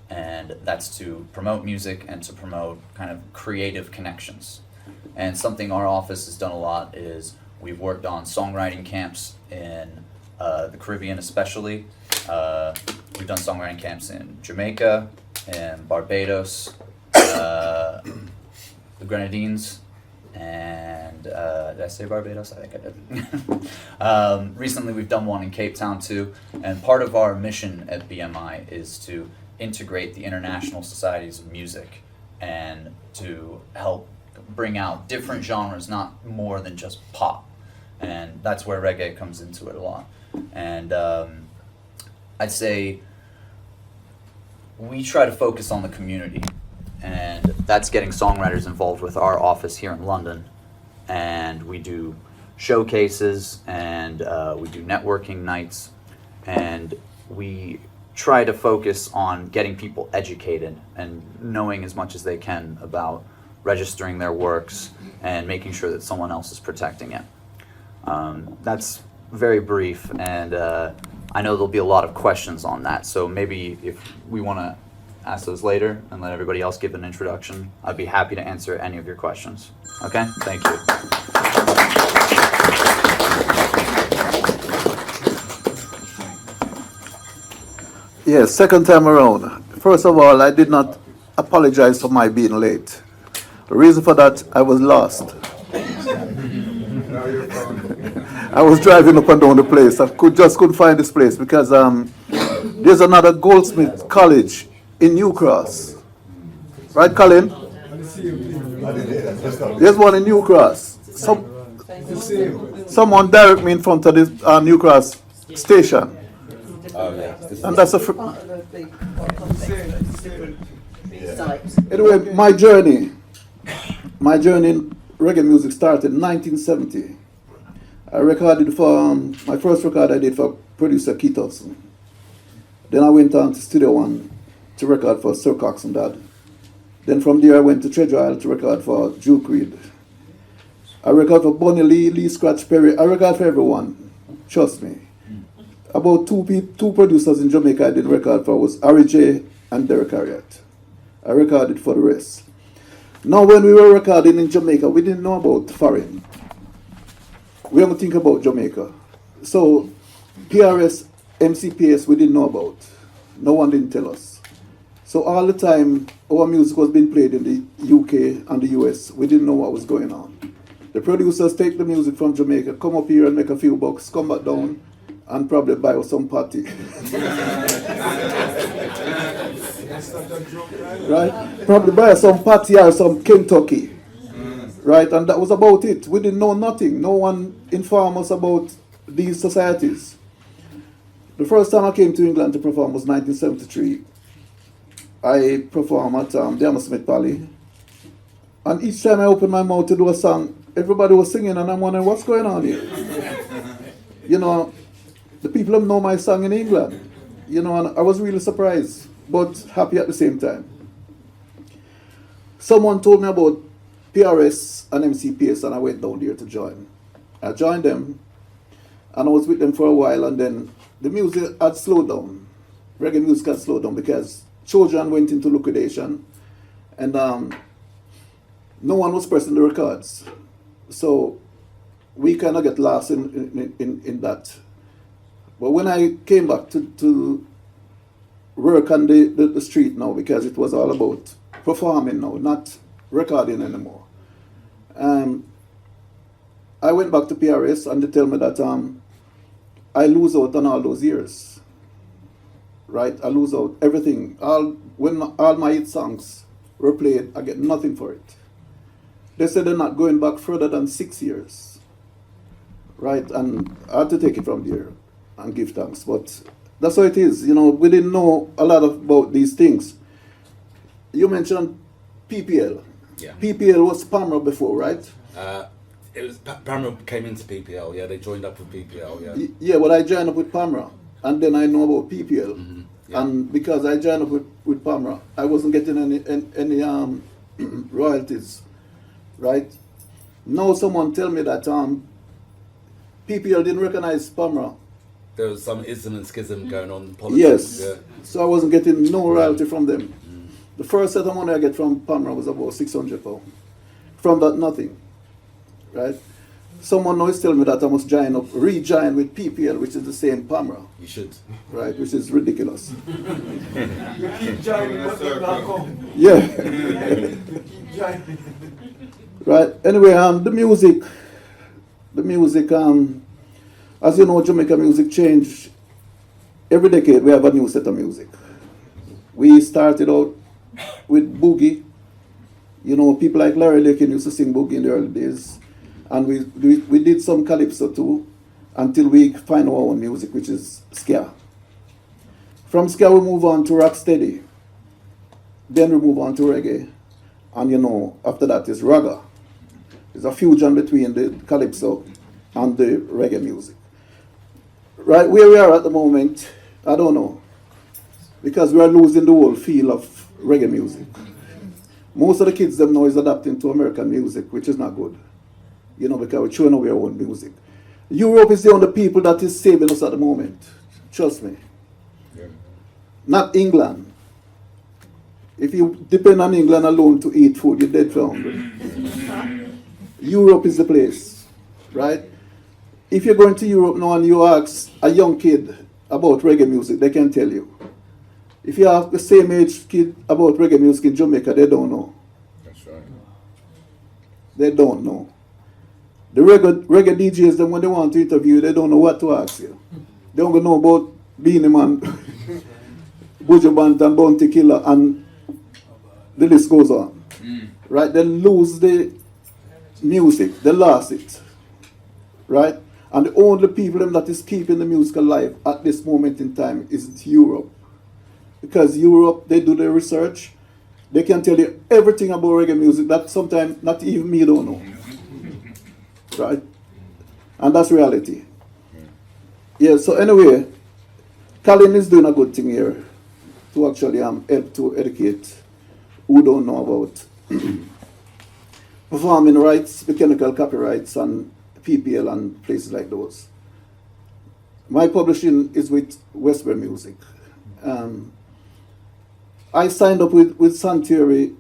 and that's to promote music and to promote kind of creative connections. And something our office has done a lot is we've worked on songwriting camps in the Caribbean especially. We've done songwriting camps in Jamaica, in Barbados, the Grenadines, and did I say Barbados? I think I did. Recently we've done one in Cape Town too, and part of our mission at BMI is to integrate the international societies of music and to help bring out different genres, not more than just pop. And that's where reggae comes into it a lot. And I'd say we try to focus on the community, and that's getting songwriters involved with our office here in London. And we do showcases, and we do networking nights, and we try to focus on getting people educated and knowing as much as they can about registering their works and making sure that someone else is protecting it. That's very brief, and I know there'll be a lot of questions on that, so maybe if we want to ask those later and let everybody else give an introduction, I'd be happy to answer any of your questions. Okay? Thank you.
Yes, second time around. First of all, I did not apologize for my being late. The reason for that, I was lost. I was driving up and down the place. I just couldn't find this place because there's another Goldsmith College in New Cross. Right, Colin? There's one in New Cross. Someone direct me in front of this New Cross station.
Oh, yeah.
And that's a...
Part of a big different site.
Anyway, my journey. my journey in reggae music started in 1970. I recorded for, my first record I did for producer Keith Hudson. Then I went on to Studio One to record for Sir Cox and Dad. Then from there I went to Treasure Isle to record for Duke Reed. I record for Bunny Lee, Lee Scratch Perry. I record for everyone, trust me. About two producers in Jamaica I did record for was Harry J and Derek Harriott. I recorded for the rest. Now when we were recording in Jamaica, we didn't know about foreign. We don't think about Jamaica. So PRS, MCPS we didn't know about. No one didn't tell us. So all the time our music was being played in the UK and the US. We didn't know what was going on. The producers take the music from Jamaica, come up here and make a few bucks, come back down and probably buy us some party. Right? Probably buy us some party or some Kentucky. Right? And that was about it. We didn't know nothing. No one informed us about these societies. The first time I came to England to perform was 1973. I performed at the Hammersmith Pally. And each time I opened my mouth to do a song, everybody was singing and I'm wondering what's going on here. You know, the people don't know my song in England. You know, and I was really surprised, but happy at the same time. Someone told me about PRS and MCPS and I went down there to join. I joined them and I was with them for a while and then the music had slowed down. Reggae music had slowed down because children went into liquidation and no one was pressing the records. So we kind of get lost in that. But when I came back to work on the street now, because it was all about performing now, not recording anymore, I went back to PRS and they tell me that I lose out on all those years. Right? I lose out everything. When all my hit songs were played, I get nothing for it. They said they're not going back further than 6 years. Right? And I had to take it from there and give thanks. But that's how it is. You know, we didn't know a lot about these things. You mentioned PPL.
Yeah.
PPL was PAMRA before, right?
It was PAMRA came into PPL. Yeah, they joined up with PPL. Yeah.
Yeah, but I joined up with PAMRA, and then I know about PPL.
Mm-hmm. Yeah.
And because I joined up with PAMRA, I wasn't getting any royalties, right? Now someone tell me that PPL didn't recognize PAMRA.
There was some ism and schism going on in politics.
Yes.
Yeah.
So I wasn't getting no royalty from them. The first set of money I get from PAMRA was about £600. From that, nothing. Right? Someone now is telling me that I must rejoin with PPL, which is the same PAMRA.
You should.
Right? Which is ridiculous.
You keep joining, but they're not coming.
Yeah.
You keep joining.
Right. Anyway, the music, as you know, Jamaica music changed. Every decade we have a new set of music. We started out with boogie. You know, people like Larry Lakin used to sing boogie in the early days. And we did some calypso too, until we find our own music, which is ska. From ska we move on to rocksteady. Then we move on to reggae. And you know, after that is ragga. There's a fusion between the calypso and the reggae music. Right where we are at the moment, I don't know. Because we are losing the whole feel of reggae music. Most of the kids them now is adapting to American music, which is not good. You know, because we're throwing away our own music. Europe is the only people that is saving us at the moment. Trust me.
Yeah.
Not England. If you depend on England alone to eat food, you're dead for hunger. Europe is the place, right? If you're going to Europe now and you ask a young kid about reggae music, they can tell you. If you ask the same age kid about reggae music in Jamaica, they don't know.
That's right.
They don't know. The reggae DJs, then when they want to interview you, they don't know what to ask you. They don't know about Beanie Man, Buju Banton, Bounty Killer, and the list goes on. Right? They lose the music. They lost it. Right? And the only people that is keeping the music alive at this moment in time is Europe. Because Europe, they do their research They can tell you everything about reggae music that sometimes not even me don't know. Right? And that's reality. Yeah, so anyway, Colin is doing a good thing here to actually help to educate who don't know about performing rights, mechanical copyrights, and PPL and places like those. My publishing is with Westbury Music. I signed up with Santieri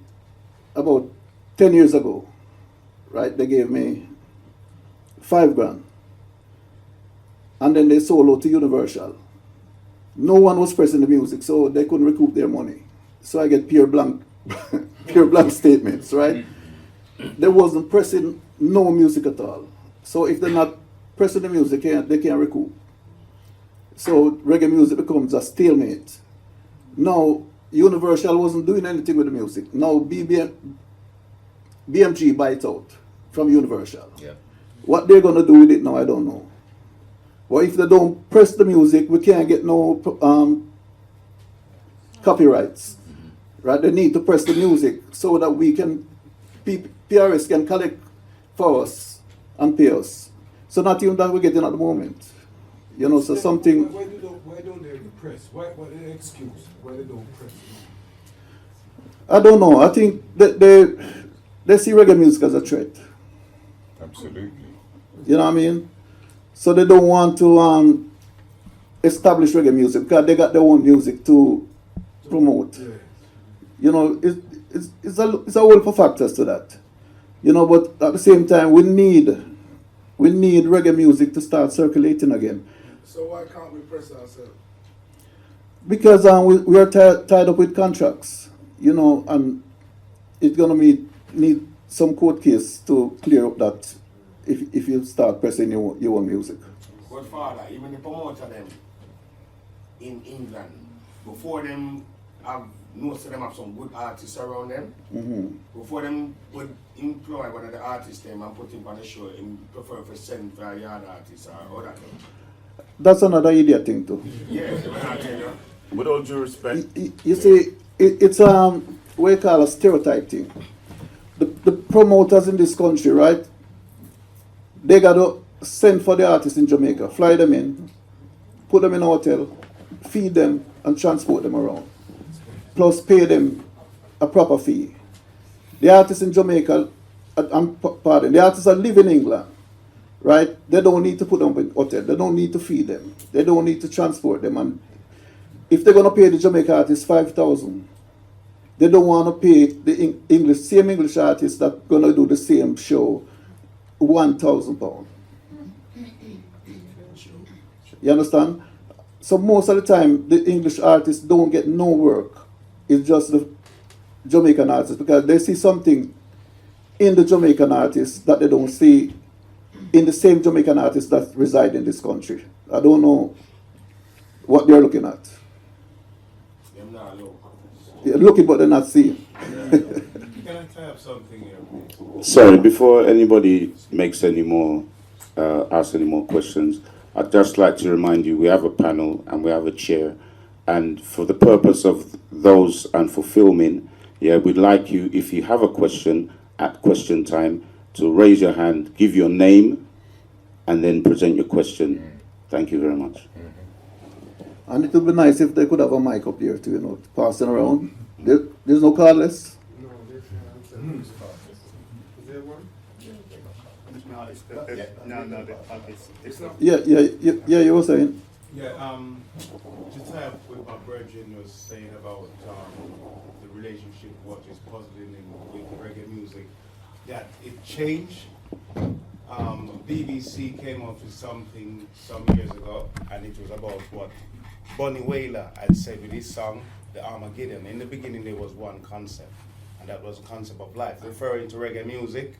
about 10 years ago, right? They gave me $5,000. And then they sold out to Universal. No one was pressing the music, so they couldn't recoup their money. So I get pure blank, pure blank statements, right? They wasn't pressing no music at all. So if they're not pressing the music, they can't recoup. So reggae music becomes a stalemate. Now, Universal wasn't doing anything with the music. Now BMG buy it out from Universal.
Yeah.
What they're gonna do with it now, I don't know. Well, if they don't press the music, we can't get no copyrights, right? They need to press the music so that we can, PRS can collect for us and pay us. So not even that we're getting at the moment. You know, so something.
Why don't they press? What the excuse? Why they don't press?
I don't know. I think that they see reggae music as a threat.
Absolutely.
You know what I mean? So they don't want to establish reggae music because they got their own music to promote.
Yeah.
You know, it's a whole of factors to that. You know, but at the same time, we need reggae music to start circulating again.
So why can't we press ourselves?
Because we are tied up with contracts, you know, and it's gonna need some court case to clear up that if you start pressing your own music.
But Father, even the promoter them in England, before them have most of them have some good artists around them. Before them would employ one of the artists them and put him on the show, and prefer to send for a yard artist or other thing.
That's another idiot thing too.
Yeah, I tell you.
With all due respect,
You see, it's what you call a stereotype thing. The promoters in this country, right? They got to send for the artists in Jamaica, fly them in, put them in a hotel, feed them, and transport them around. Plus pay them a proper fee. The artists in Jamaica, the artists that live in England, right? They don't need to put them in a hotel. They don't need to feed them. They don't need to transport them. And if they're going to pay the Jamaica artists $5,000, they don't want to pay the same English artists that going to do the same show £1,000. You understand? So most of the time, the English artists don't get no work. It's just the Jamaican artists because they see something in the Jamaican artists that they don't see in the same Jamaican artists that reside in this country. I don't know what they're looking at.
Them not low.
They're looking, but they're not seeing.
can I tie up something here, please?
Sorry, before anybody makes any more, asks any more questions, I'd just like to remind you we have a panel and we have a chair. And for the purpose of those and for filming, yeah, we'd like you, if you have a question at question time, to raise your hand, give your name, and then present your question. Thank you very much.
And it would be nice if they could have a mic up here too, you know, passing around. There's no cardless.
Is there one?
Yeah, you were saying.
Yeah, to tie up with my brethren was saying about the relationship, what is puzzling with reggae music, that it changed. BBC came up with something some years ago, and it was about what Bunny Wailer had said with his song, The Armageddon. In the beginning, there was one concept, and that was the concept of life, referring to reggae music.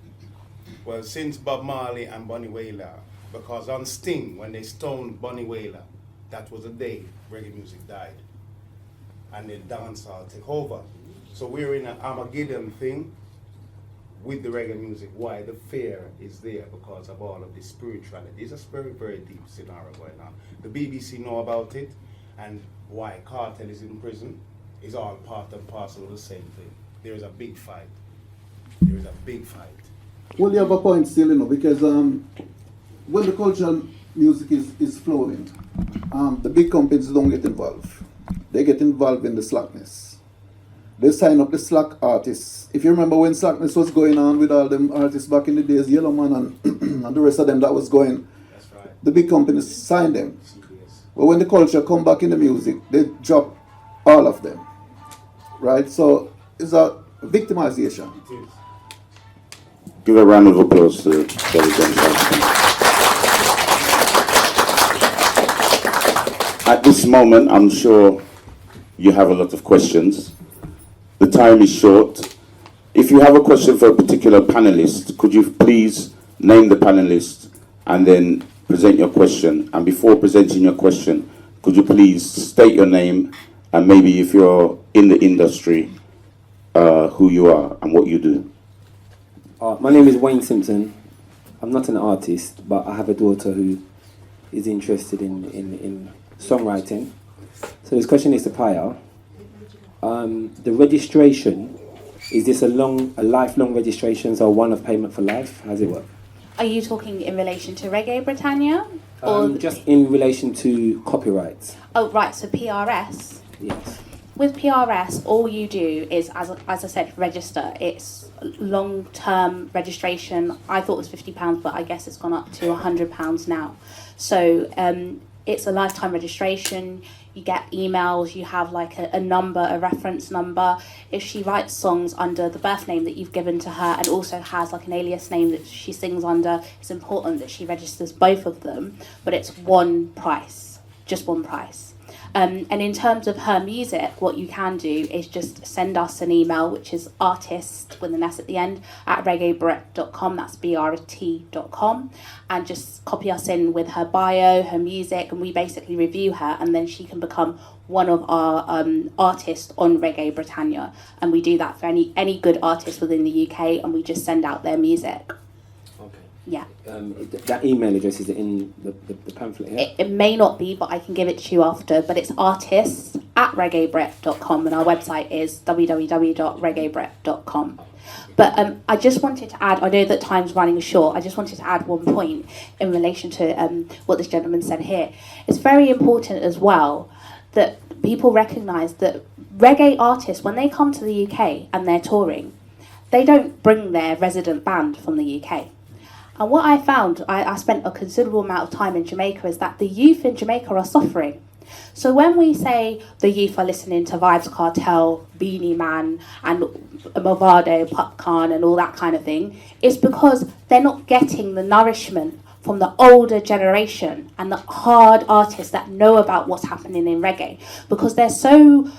Well, since Bob Marley and Bunny Wailer, because on Sting, when they stoned Bunny Wailer, that was the day reggae music died. And the dancehall took over. So we're in an Armageddon thing with the reggae music. Why? The fear is there because of all of the spirituality. It's a very, very deep scenario going on. The BBC know about it, and why Cartel is in prison is all part and parcel of the same thing. there is a big fight. There is a big fight.
Well, you have a point still, you know, because when the cultural music is flowing, the big companies don't get involved. They get involved in the slackness. They sign up the slack artists. If you remember when slackness was going on with all them artists back in the days, Yellow Man and the rest of them that was going,
That's right.
the big companies signed them.
CBS.
But when the culture come back in the music, they drop all of them. Right? So it's a victimization.
It is.
Give a round of applause to Kelly Johnson. At this moment, I'm sure you have a lot of questions. The time is short. If you have a question for a particular panelist, could you please name the panelist and then present your question? And before presenting your question, could you please state your name and maybe if you're in the industry, who you are and what you do?
My name is Wayne Simpson. I'm not an artist, but I have a daughter who is interested in songwriting. So this question is to Paya. The registration, is this a lifelong registration, so one-off payment for life? How does it work?
Are you talking in relation to Reggae Britannia?
Just in relation to copyrights.
Oh, right, so PRS.
Yes.
With PRS, all you do is, as I said, register. It's long-term registration. I thought it was £50, but I guess it's gone up to £100 now. So it's a lifetime registration. You get emails, you have like a number, a reference number. If she writes songs under the birth name that you've given to her and also has like an alias name that she sings under, it's important that she registers both of them, but it's one price, just one price. And in terms of her music, what you can do is just send us an email, which is artist with an S at the end, at reggaebrit.com, that's BRT.com, and just copy us in with her bio, her music, and we basically review her, and then she can become one of our artists on Reggae Britannia. And we do that for any good artist within the UK, and we just send out their music. Yeah.
That email address, is it in the pamphlet here?
It may not be, but I can give it to you after. But it's artists at reggaebrit.com, and our website is www.reggaebrit.com. But I just wanted to add, I know that time's running short, I just wanted to add one point in relation to what this gentleman said here. It's very important as well that people recognise that reggae artists, when they come to the UK and they're touring, they don't bring their resident band from the UK. And what I found, I spent a considerable amount of time in Jamaica, is that the youth in Jamaica are suffering. So when we say the youth are listening to Vibes Cartel, Beanie Man, and Movado, Popcorn, and all that kind of thing, it's because they're not getting the nourishment from the older generation and the hard artists that know about what's happening in reggae, because they're so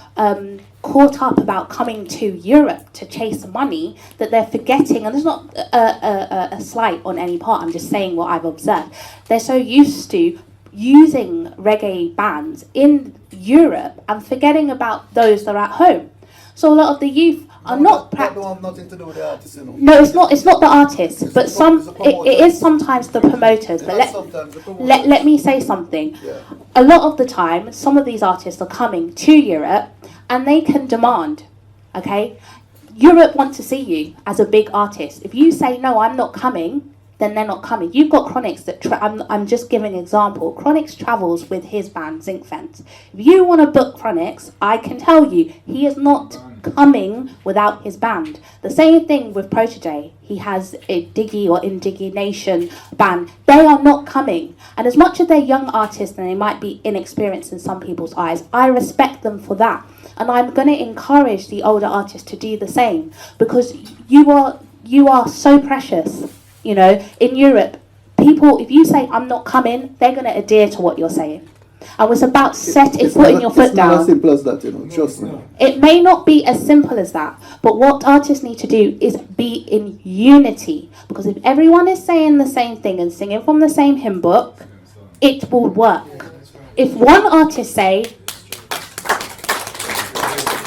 caught up about coming to Europe to chase money that they're forgetting, and there's not a slight on any part, I'm just saying what I've observed. They're so used to using reggae bands in Europe and forgetting about those that are at home. So a lot of the youth are
That don't have nothing to do with the artists, you know.
No, it's not the artists, but it is sometimes the promoters. But let me say something.
Yeah.
A lot of the time, some of these artists are coming to Europe and they can demand, okay? Europe want to see you as a big artist. If you say, no, I'm not coming, then they're not coming. You've got Chronix that, I'm just giving an example. Chronix travels with his band, Zinc Fence. If you want to book Chronix, I can tell you, he is not coming without his band. The same thing with Protege. He has a Diggy or Indignation band. They are not coming. And as much as they're young artists and they might be inexperienced in some people's eyes, I respect them for that. And I'm going to encourage the older artists to do the same, because you are so precious. You know, in Europe, people, if you say, I'm not coming, they're going to adhere to what you're saying. And it's about putting your foot down.
It's not as simple as that, you know, trust me.
It may not be as simple as that, but what artists need to do is be in unity. Because if everyone is saying the same thing and singing from the same hymn book, it will work. If one artist say,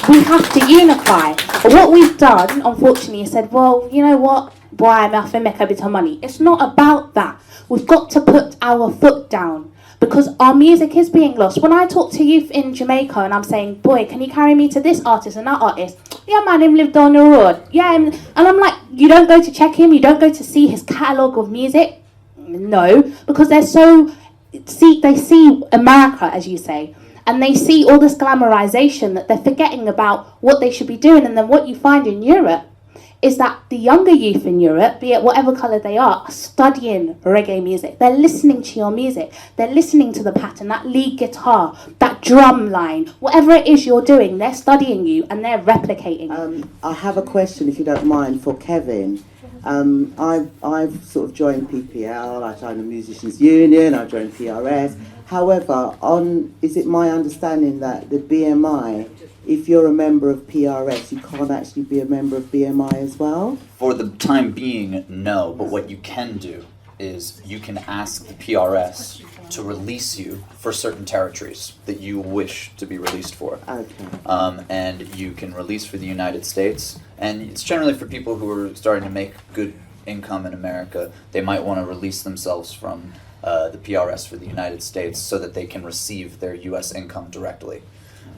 we have to unify. But what we've done, unfortunately, is said, well, you know what? Boy, I'm have to make a bit of money. It's not about that. We've got to put our foot down, because our music is being lost. When I talk to youth in Jamaica and I'm saying, boy, can you carry me to this artist and that artist? yeah man, him lived down the road. Yeah, and I'm like, you don't go to check him, you don't go to see his catalogue of music? No, because they see America, as you say, and they see all this glamorization that they're forgetting about what they should be doing. And then what you find in Europe is that the younger youth in Europe, be it whatever colour they are studying reggae music. They're listening to your music. They're listening to the pattern, that lead guitar, that drum line, whatever it is you're doing, they're studying you and they're replicating.
I have a question, if you don't mind, for Kevin. I've sort of joined PPL, I joined the Musicians Union, I joined PRS. However, is it my understanding that the BMI, if you're a member of PRS, you can't actually be a member of BMI as well?
For the time being, no. But what you can do is you can ask the PRS to release you for certain territories that you wish to be released for.
Okay.
And you can release for the United States. And it's generally for people who are starting to make good income in America. They might want to release themselves from the PRS for the United States so that they can receive their U.S. income directly.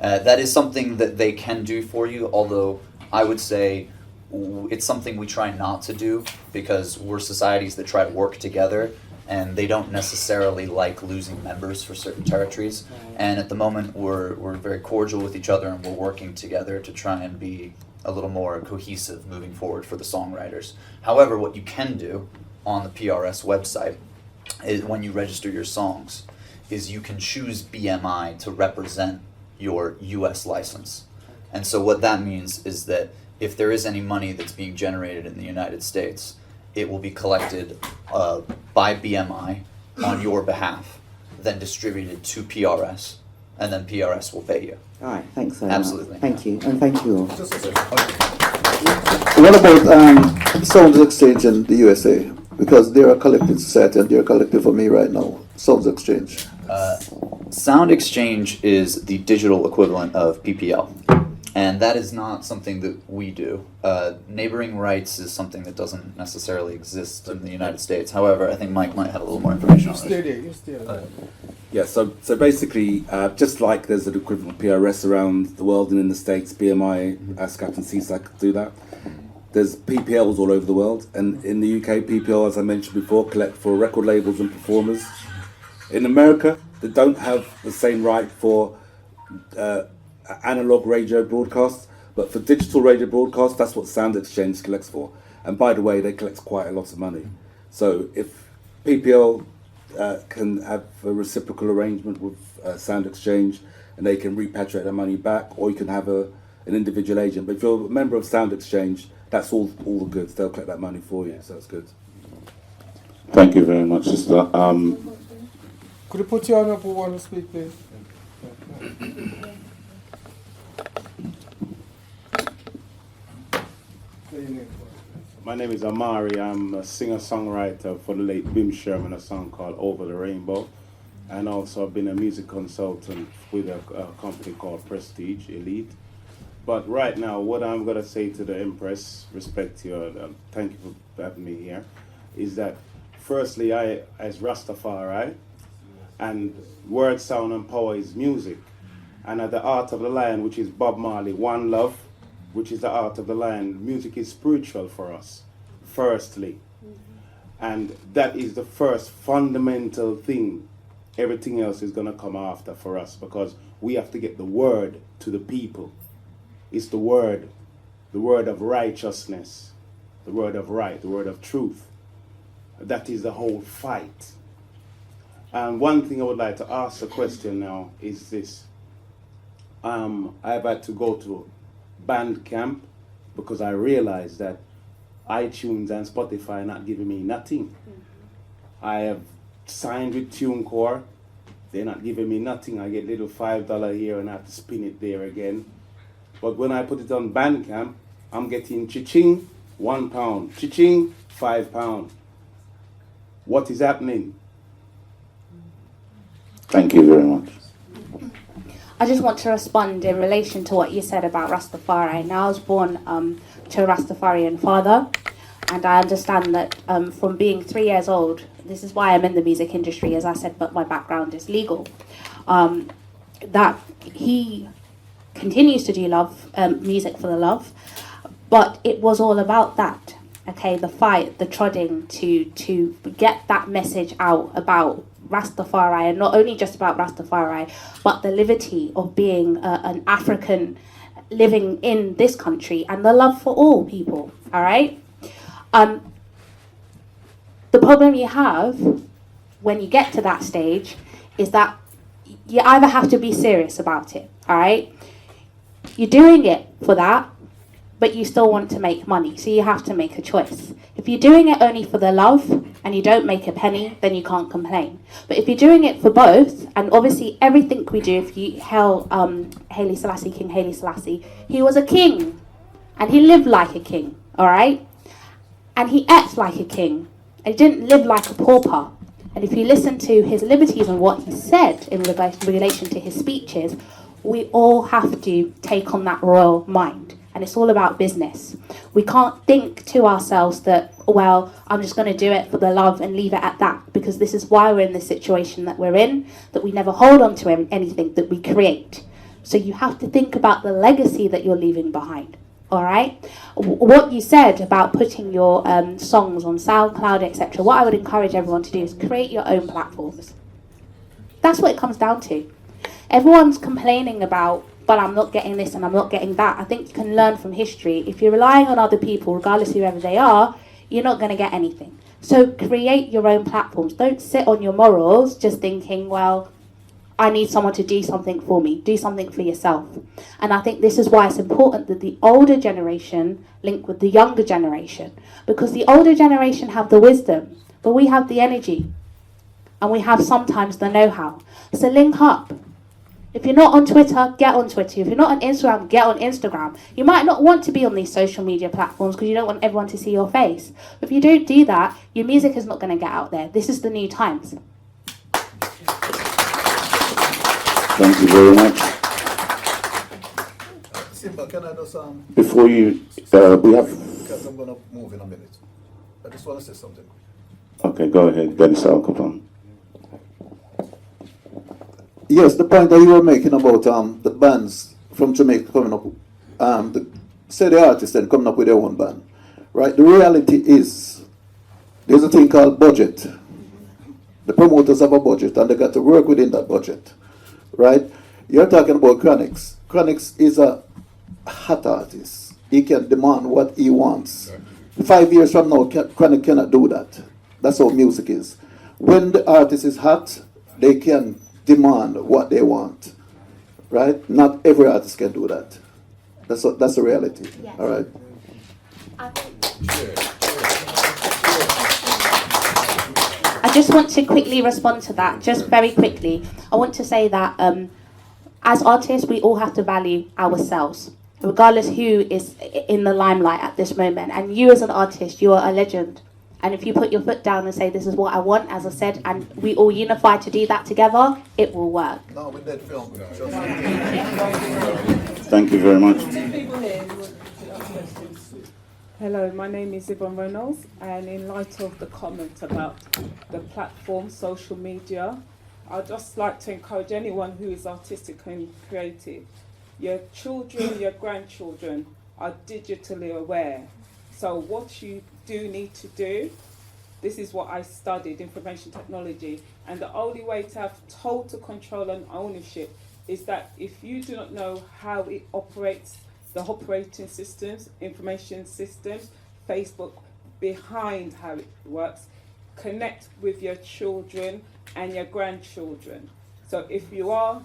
That is something that they can do for you, although I would say it's something we try not to do because we're societies that try to work together and they don't necessarily like losing members for certain territories. And at the moment we're very cordial with each other and we're working together to try and be a little more cohesive moving forward for the songwriters. However, what you can do on the PRS website is when you register your songs is you can choose BMI to represent your US license. And so what that means is that if there is any money that's being generated in the United States, it will be collected by BMI on your behalf, then distributed to PRS, and then PRS will pay you.
All right, thanks so
Absolutely.
much. Thank you, and thank you all.
What about Sounds Exchange in the USA? Because they're a collective society and they're a collective for me right now. Sounds Exchange.
Sound Exchange is the digital equivalent of PPL, and that is not something that we do. Neighboring rights is something that doesn't necessarily exist in the United States. However, I think Mike might have a little more information on it.
You stay there.
Yeah, so basically, just like there's an equivalent PRS around the world and in the States, BMI, ASCAP and CIC do that. There's PPLs all over the world, and in the UK, PPL, as I mentioned before, collect for record labels and performers. In America, they don't have the same right for analog radio broadcasts, but for digital radio broadcasts, that's what Sound Exchange collects for. And by the way, they collect quite a lot of money. So if PPL can have a reciprocal arrangement with Sound Exchange, and they can repatriate their money back, or you can have an individual agent. But if you're a member of Sound Exchange, that's all the goods. They'll collect that money for you, so that's good.
Thank you very much, sister.
Could you put your hand up who want to speak, please?
My name is Amari. I'm a singer-songwriter for the late Bim Sherman, a song called Over the Rainbow. And also I've been a music consultant with a company called Prestige Elite. But right now, what I'm going to say to the Empress, respect to you, thank you for having me here, is that firstly, I, as Rastafari, and word, sound, and power is music. And at the Art of the Lion, which is Bob Marley, One Love, which is the Art of the Lion, music is spiritual for us, firstly. And that is the first fundamental thing. Everything else is going to come after for us, because we have to get the word to the people. It's the word of righteousness, the word of right, the word of truth. That is the whole fight. And one thing I would like to ask a question now is this. I've had to go to Bandcamp because I realized that iTunes and Spotify are not giving me nothing. I have signed with TuneCore. They're not giving me nothing. I get little $5 here and I have to spin it there again. But when I put it on Bandcamp, I'm getting cha-ching, £1. Cha-ching, £5. What is happening?
Thank you very much.
I just want to respond in relation to what you said about Rastafari. Now, I was born to a Rastafarian father, and I understand that from being 3 years old, this is why I'm in the music industry, as I said, but my background is legal, that he continues to do love music for the love, but it was all about that. Okay, the fight, the trodding to get that message out about Rastafari, and not only just about Rastafari, but the liberty of being an African living in this country and the love for all people. All right. The problem you have when you get to that stage is that you either have to be serious about it. All right. You're doing it for that, but you still want to make money, so you have to make a choice. If you're doing it only for the love and you don't make a penny, then you can't complain. But if you're doing it for both, and obviously everything we do, if you hail Haile Selassie, King Haile Selassie, he was a king, and he lived like a king, all right? And he ate like a king, and he didn't live like a pauper. And if you listen to his liberties and what he said in relation to his speeches, we all have to take on that royal mind. And it's all about business. We can't think to ourselves that, well, I'm just going to do it for the love and leave it at that, because this is why we're in the situation that we're in, that we never hold on to anything that we create. So you have to think about the legacy that you're leaving behind. All right? What you said about putting your songs on SoundCloud, etc., what I would encourage everyone to do is create your own platforms. That's what it comes down to. Everyone's complaining about, but I'm not getting this and I'm not getting that. I think you can learn from history. If you're relying on other people, regardless of whoever they are, you're not going to get anything. So create your own platforms. Don't sit on your morals just thinking, well, I need someone to do something for me. Do something for yourself. And I think this is why it's important that the older generation link with the younger generation. Because the older generation have the wisdom, but we have the energy. And we have sometimes the know-how. So link up. If you're not on Twitter, get on Twitter. If you're not on Instagram, get on Instagram. You might not want to be on these social media platforms because you don't want everyone to see your face. But if you don't do that, your music is not going to get out there. This is the new times.
Thank you very much.
Simba, can I just
Before you, we have.
because I'm gonna move in a minute. I just want to say something.
Okay, go ahead, Dennis Al Capone.
Yes, the point that you were making about the bands from Jamaica coming up, say the artists and coming up with their own band, right? The reality is, there's a thing called budget. The promoters have a budget and they got to work within that budget, right? You're talking about Chronix. Chronix is a hot artist. He can demand what he wants. 5 years from now, Chronix cannot do that. That's how music is. When the artist is hot, they can demand what they want, right? Not every artist can do that. That's a reality.
Yes.
All right.
I just want to quickly respond to that, just very quickly. I want to say that as artists, we all have to value ourselves, regardless who is in the limelight at this moment. And you as an artist, you are a legend. And if you put your foot down and say, this is what I want, as I said, and we all unify to do that together, it will work.
No, we did film.
Thank you very much.
Hello, my name is Yvonne Reynolds, and in light of the comment about the platform, social media, I'd just like to encourage anyone who is artistic and creative. Your children, your grandchildren are digitally aware. So what you do need to do, this is what I studied, information technology, and the only way to have total control and ownership is that if you do not know how it operates, the operating systems, information systems, Facebook behind how it works, connect with your children and your grandchildren. So if you are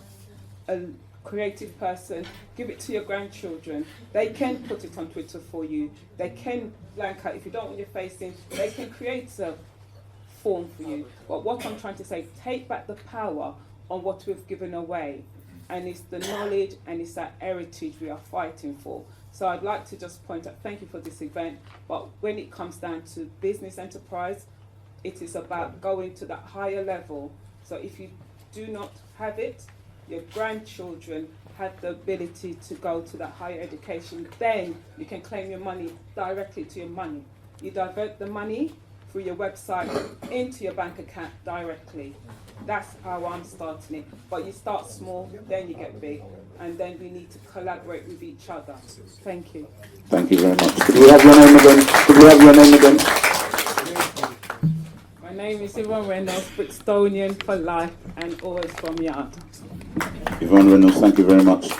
a creative person, give it to your grandchildren. They can put it on Twitter for you. They can blank out, if you don't want your face in, they can create a form for you. But what I'm trying to say, take back the power on what we've given away. And it's the knowledge and it's that heritage we are fighting for. So I'd like to just point out, thank you for this event, but when it comes down to business enterprise, it is about going to that higher level. So if you do not have it, your grandchildren have the ability to go to that higher education, then you can claim your money directly to your money. You divert the money through your website into your bank account directly. That's how I'm starting it. But you start small, then you get big, and then we need to collaborate with each other. Thank you.
Thank you very much. Could we have your name again? Could we have your name again?
My name is Yvonne Reynolds, Brixtonian for life and always from Yard.
Yvonne Reynolds, thank you very much.